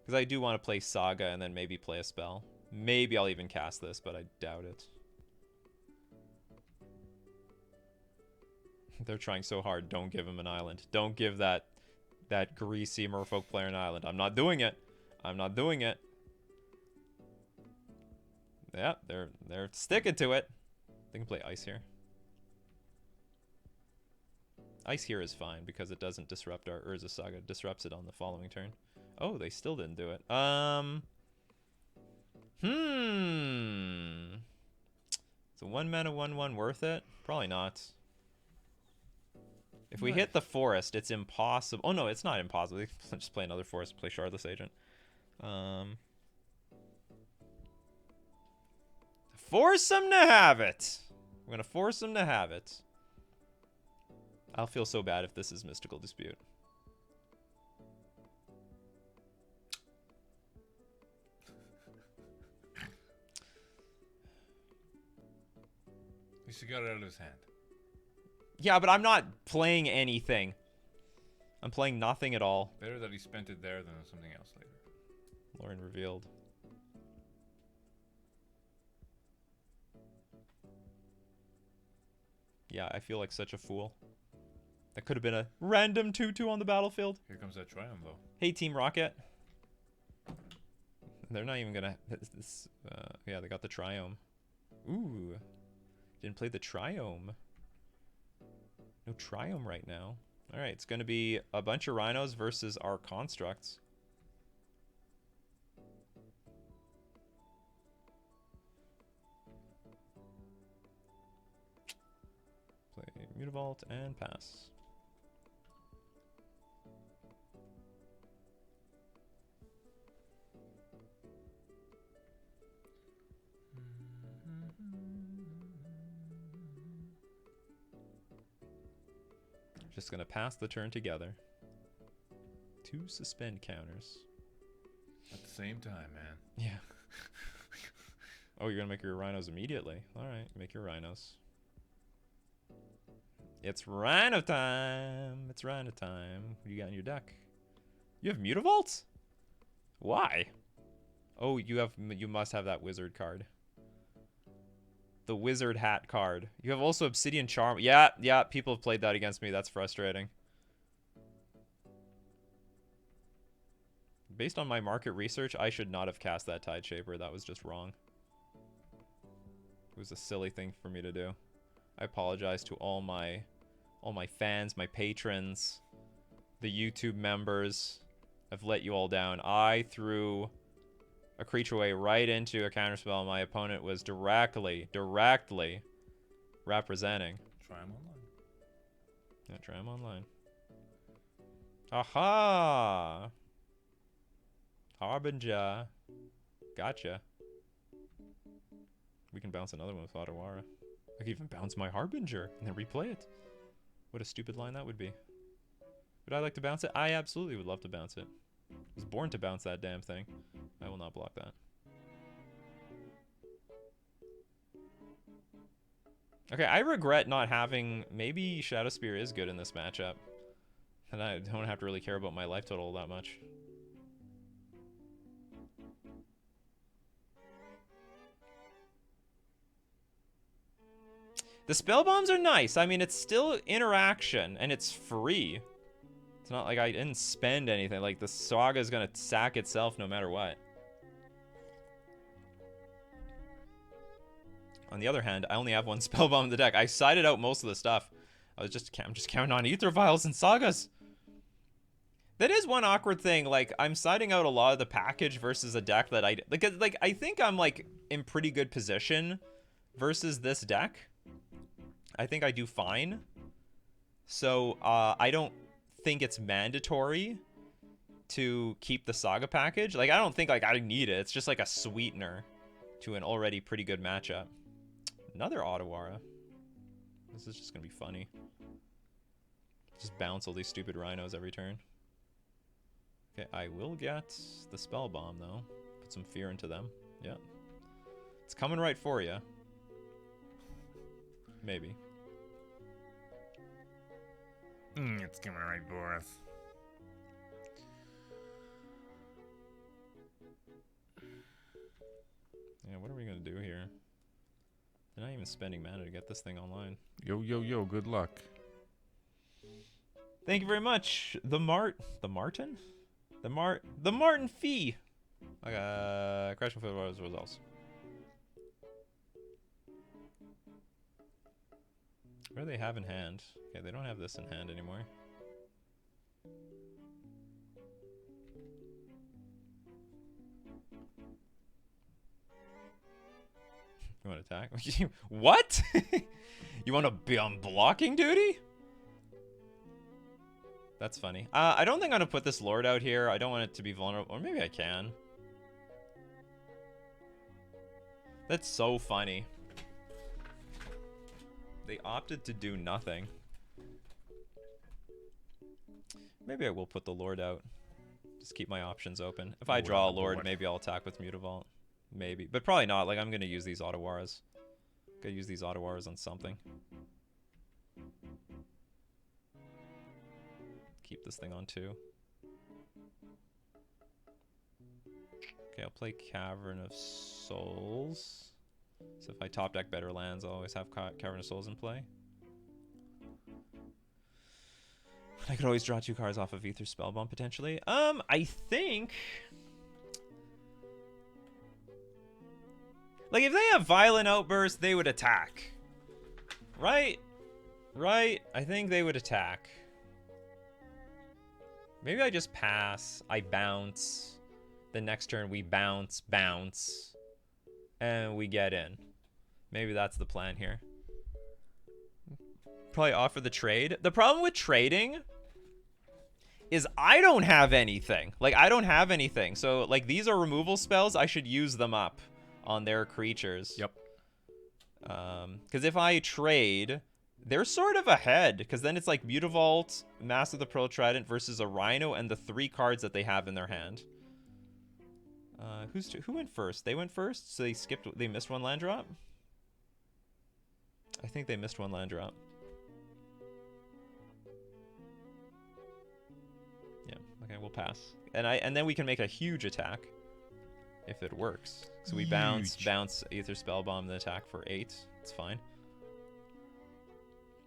Because I do want to play Saga and then maybe play a spell. Maybe I'll even cast this, but I doubt it. They're trying so hard. Don't give him an island. Don't give that greasy Merfolk player an island. I'm not doing it. I'm not doing it. Yeah, they're sticking to it. They can play ice here. Ice here is fine because it doesn't disrupt our Urza Saga. It disrupts it on the following turn. Oh, they still didn't do it. Is a 1 mana 1/1 worth it? Probably not. If we hit the forest, it's impossible. Oh no, it's not impossible. We can just play another forest, play Shardless Agent. Force them to have it. We're gonna force them to have it. I'll feel so bad if this is Mystical Dispute. At least he got it out of his hand. Yeah, but I'm not playing anything. I'm playing nothing at all. Better that he spent it there than something else later. Lauren revealed. Yeah, I feel like such a fool. That could have been a random 2/2 on the battlefield. Here comes that Triumph, though. Hey, Team Rocket. They're not even gonna... yeah, they got the Triome. Ooh. Didn't play the Triome. No Triome right now. Alright, it's gonna be a bunch of Rhinos versus our Constructs. Play Mutavault and pass. Just gonna pass the turn together. 2 suspend counters. At the same time, man. Yeah. Oh, you're gonna make your Rhinos immediately. Alright, make your Rhinos. It's Rhino time! It's Rhino time. What do you got in your deck? You have Mutavault? Why? Oh, you must have that wizard card. The wizard hat card. You have also Obsidian Charm. Yeah, people have played that against me. That's frustrating. Based on my market research, I should not have cast that Tide Shaper. That was just wrong. It was a silly thing for me to do. I apologize to all my fans, my patrons, the YouTube members. I've let you all down. I threw a creature away right into a counterspell. My opponent was directly representing. Try him online. Yeah, try him online. Aha! Harbinger. Gotcha. We can bounce another one with Otawara. I could even bounce my Harbinger and then replay it. What a stupid line that would be. Would I like to bounce it? I absolutely would love to bounce it. I was born to bounce that damn thing. I will not block that. Okay, I regret not having... Maybe Shadow Spear is good in this matchup. And I don't have to really care about my life total that much. The spell bombs are nice. I mean, it's still interaction, and it's free. It's not like I didn't spend anything. Like, the Saga is going to sack itself no matter what. On the other hand, I only have one spell bomb in the deck. I sided out most of the stuff. I'm just counting on Ether Vials and Sagas. That is one awkward thing. Like, I'm siding out a lot of the package versus a deck that I... Like, I think I'm, like, in pretty good position versus this deck. I think I do fine. So, I don't think it's mandatory to keep the Saga package. Like, I don't think, like, I need it. It's just, like, a sweetener to an already pretty good matchup. Another Otawara. This is just gonna be funny. Just bounce all these stupid Rhinos every turn. Okay, I will get the Spell Bomb, though. Put some fear into them. Yeah. It's coming right for you. Maybe. It's coming right for us. Yeah, what are we gonna do here? They're not even spending mana to get this thing online. Yo, yo, yo, good luck. Thank you very much. The Martin Fee. Crashing for the results. What do they have in hand? Okay, they don't have this in hand anymore. You want to attack? What? You want to be on blocking duty? That's funny. I don't think I'm going to put this Lord out here. I don't want it to be vulnerable. Or maybe I can. That's so funny. They opted to do nothing. Maybe I will put the Lord out. Just keep my options open. If I draw a Lord, maybe I'll attack with Mutavault. Maybe. But probably not. Like, I'm going to use these Otawaras. Gotta use these Otawaras on something. Keep this thing on 2. Okay, I'll play Cavern of Souls. So if I top deck better lands, I'll always have Cavern of Souls in play. I could always draw 2 cards off of Ether Spellbomb, potentially. I think... Like, if they have Violent Outburst, they would attack. Right? Right? I think they would attack. Maybe I just pass. I bounce. The next turn, we bounce, and we get in. Maybe that's the plan here. Probably offer the trade. The problem with trading is I don't have anything. Like, I don't have anything. So, like, these are removal spells. I should use them up on their creatures. Yep. Because if I trade, they're sort of ahead. Because then it's like Mutavault, Master of the Pearl Trident versus a Rhino and the 3 cards that they have in their hand. Who went first? They went first, so they missed one land drop? I think they missed one land drop. Yeah, okay, we'll pass. And then we can make a huge attack if it works. So we bounce Aether Spellbomb, then attack for 8. It's fine.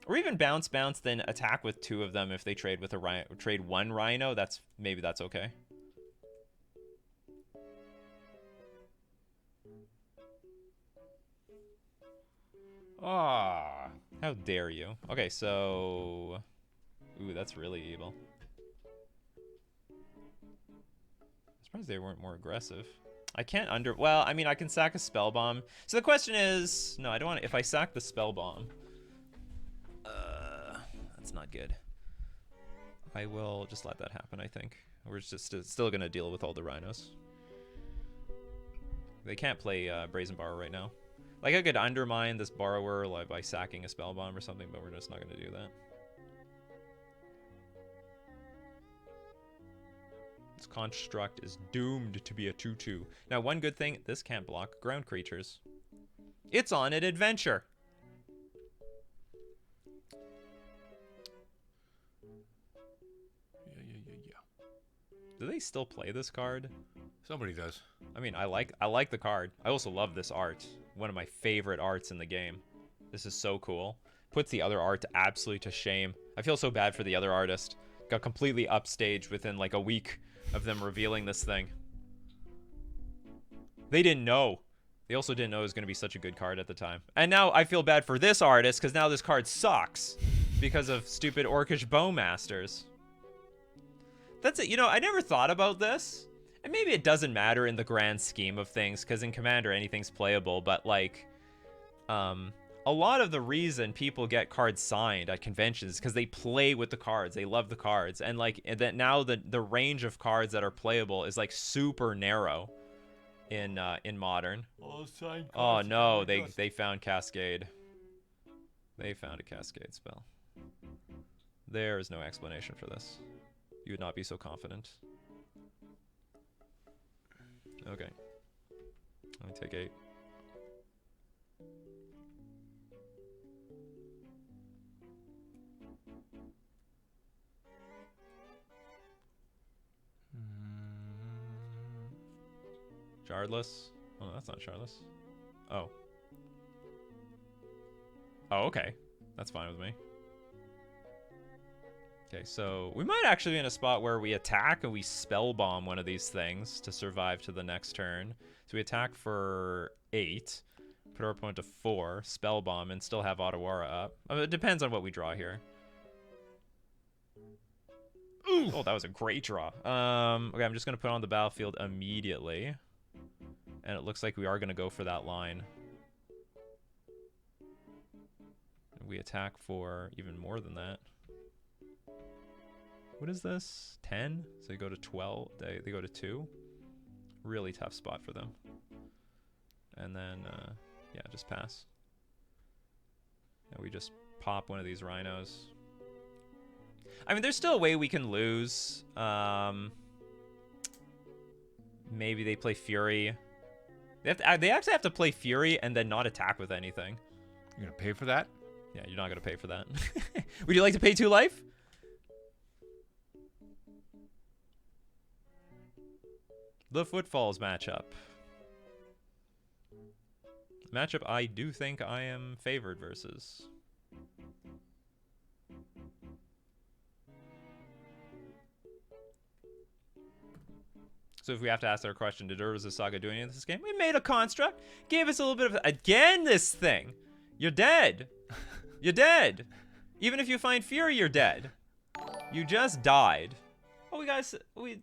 Or even bounce, then attack with 2 of them if they trade with trade 1 Rhino. Maybe that's okay. Ah. How dare you? Okay, so... Ooh, that's really evil. I'm surprised they weren't more aggressive. I can't well, I mean, I can sack a Spellbomb. So the question is... No, I don't want to... If I sack the Spellbomb... that's not good. I will just let that happen, I think. We're just still going to deal with all the Rhinos. They can't play Brazen Borrower right now. Like, I could undermine this Borrower like, by sacking a Spellbomb or something, but we're just not going to do that. This construct is doomed to be a 2/2. Now, one good thing, this can't block ground creatures. It's on an adventure. Yeah. Do they still play this card? Somebody does. I mean, I like the card. I also love this art. One of my favorite arts in the game. This is so cool. Puts the other art absolutely to shame. I feel so bad for the other artist. Got completely upstaged within like a week of them revealing this thing. They didn't know. They also didn't know it was going to be such a good card at the time. And now I feel bad for this artist because now this card sucks because of stupid Orcish Bowmasters. That's it. You know, I never thought about this. And maybe it doesn't matter in the grand scheme of things, because in Commander, anything's playable. But, like, a lot of the reason people get cards signed at conventions is because they play with the cards. They love the cards. And, like, that now the range of cards that are playable is, like, super narrow in Modern. Oh, no, they found Cascade. They found a Cascade spell. There is no explanation for this. You would not be so confident. Okay. Let me take 8. Shardless? Oh, that's not Shardless. Oh. Oh, okay. That's fine with me. Okay, so we might actually be in a spot where we attack and we spellbomb one of these things to survive to the next turn. So we attack for 8, put our opponent to 4, spellbomb, and still have Otawara up. It depends on what we draw here. Ooh. Oh, that was a great draw. Okay, I'm just going to put on the battlefield immediately. And it looks like we are going to go for that line. We attack for even more than that. What is this? 10? So they go to 12. They go to 2. Really tough spot for them. And then, yeah, just pass. And we just pop one of these Rhinos. I mean, there's still a way we can lose. Maybe they play Fury. They actually have to play Fury and then not attack with anything. You're going to pay for that? Yeah, you're not going to pay for that. Would you like to pay 2 life? The Footfalls matchup. Matchup I do think I am favored versus. So if we have to ask our question, did Urza Saga do anything in this game? We made a construct, gave us a little bit of... Again, this thing! You're dead! You're dead! Even if you find Fury, you're dead. You just died. Oh,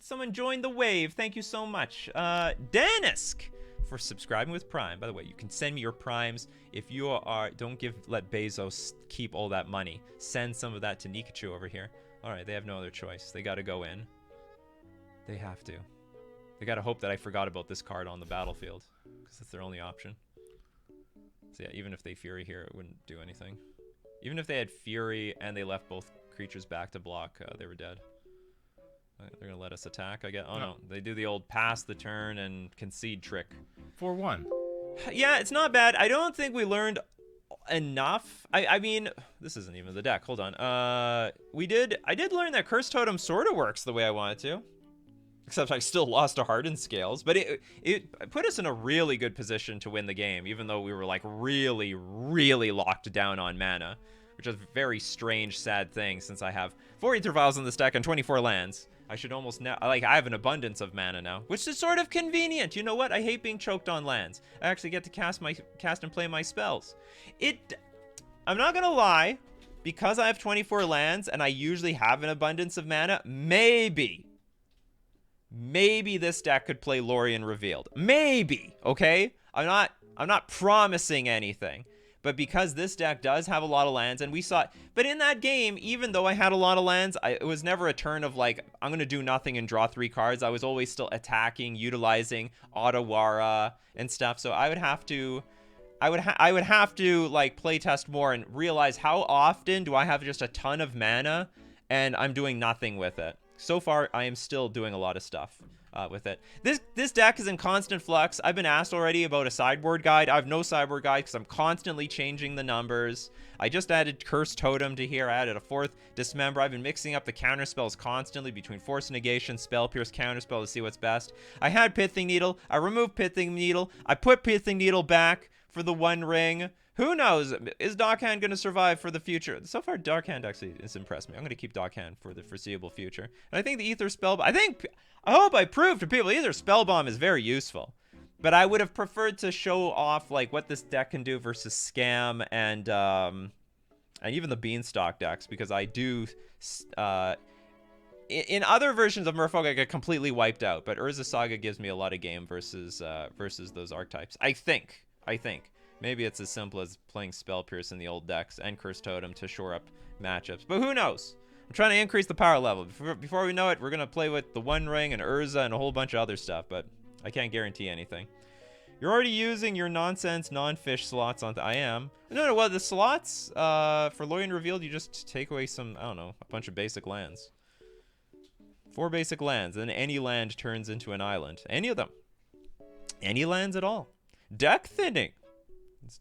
someone joined the wave. Thank you so much. Danisk for subscribing with Prime. By the way, you can send me your Primes if you are... Don't let Bezos keep all that money. Send some of that to Nikachu over here. All right, they have no other choice. They got to go in. They have to. They got to hope that I forgot about this card on the battlefield, because that's their only option. So yeah, even if they Fury here, it wouldn't do anything. Even if they had Fury and they left both creatures back to block, they were dead. They're gonna let us attack, I guess. Oh, No. no. They do the old pass the turn and concede trick. 4-1. Yeah, it's not bad. I don't think we learned enough. I mean, this isn't even the deck. Hold on. I did learn that Curse Totem sort of works the way I wanted to. Except I still lost to Hardened Scales. But it put us in a really good position to win the game, even though we were like really, really locked down on mana. Which is a very strange, sad thing since I have 4 Ether Vials in this deck and 24 lands. I should almost now, like, I have an abundance of mana now, which is sort of convenient. You know what? I hate being choked on lands. I actually get to cast and play my spells. I'm not gonna lie, because I have 24 lands and I usually have an abundance of mana, maybe this deck could play Lorien Revealed. Maybe, okay? I'm not promising anything. But because this deck does have a lot of lands, and we saw it, but in that game, even though I had a lot of lands, it was never a turn of like, I'm going to do nothing and draw 3 cards. I was always still attacking, utilizing Otawara and stuff. So I would have to like play test more and realize how often do I have just a ton of mana and I'm doing nothing with it. So far, I am still doing a lot of stuff with it. This deck is in constant flux. I've been asked already about a sideboard guide. I have no sideboard guide because I'm constantly changing the numbers. I just added Curse Totem to here. I added a 4th Dismember. I've been mixing up the counter spells constantly between Force Negation, Spell Pierce, Counterspell to see what's best. I had Pithing Needle. I removed Pithing Needle. I put Pithing Needle back for the One Ring. Who knows? Is Darkhand going to survive for the future? So far, Darkhand actually has impressed me. I'm going to keep Darkhand for the foreseeable future. And I think the Ether Spell... I hope I proved to people Ether Spell Bomb is very useful. But I would have preferred to show off like what this deck can do versus Scam and even the Beanstalk decks. Because I do... in other versions of Merfolk, I get completely wiped out. But Urza Saga gives me a lot of game versus those archetypes. I think. Maybe it's as simple as playing Spell Pierce in the old decks and Curse Totem to shore up matchups. But who knows? I'm trying to increase the power level. Before we know it, we're going to play with the One Ring and Urza and a whole bunch of other stuff. But I can't guarantee anything. You're already using your nonsense non-fish slots on... I am. No, well, the slots for Lorien Revealed, you just take away some, I don't know, a bunch of basic lands. 4 basic lands. Then any land turns into an island. Any of them. Any lands at all. Deck thinning.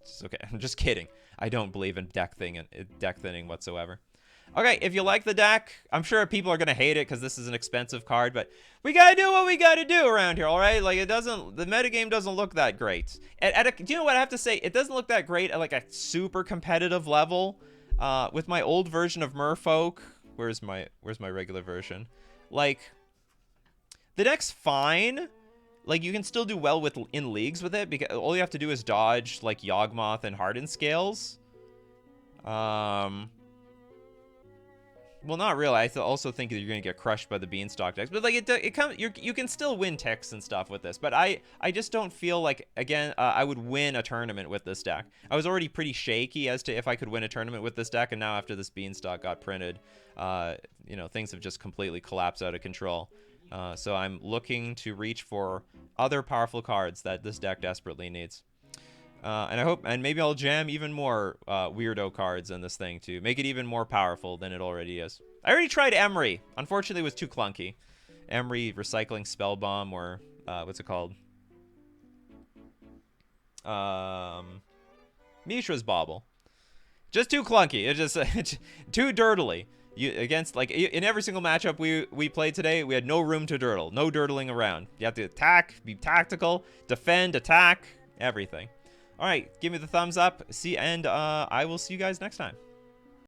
It's okay. I'm just kidding. I don't believe in deck thinning whatsoever. Okay, if you like the deck, I'm sure people are gonna hate it because this is an expensive card, but we gotta do what we gotta do around here, all right? Like the metagame doesn't look that great. Do you know what I have to say? It doesn't look that great at like a super competitive level. With my old version of Merfolk, where's my regular version? Like, the deck's fine. Like, you can still do well in leagues with it, because all you have to do is dodge, like, Yawgmoth and Hardened Scales. Well, not really. I also think that you're going to get crushed by the Beanstalk decks. But, like, you can still win techs and stuff with this. But I just don't feel like, again, I would win a tournament with this deck. I was already pretty shaky as to if I could win a tournament with this deck, and now after this Beanstalk got printed, you know, things have just completely collapsed out of control. So I'm looking to reach for other powerful cards that this deck desperately needs. And I hope, and maybe I'll jam even more weirdo cards in this thing to make it even more powerful than it already is. I already tried Emery. Unfortunately, it was too clunky. Emery Recycling Spell Bomb, or what's it called? Mishra's Bauble. Just too clunky. It's just too dirtily. Against, like, in every single matchup we played today, we had no room to dirtle. No dirtling around. You have to attack, be tactical, defend, attack, everything. All right, give me the thumbs up. And I will see you guys next time.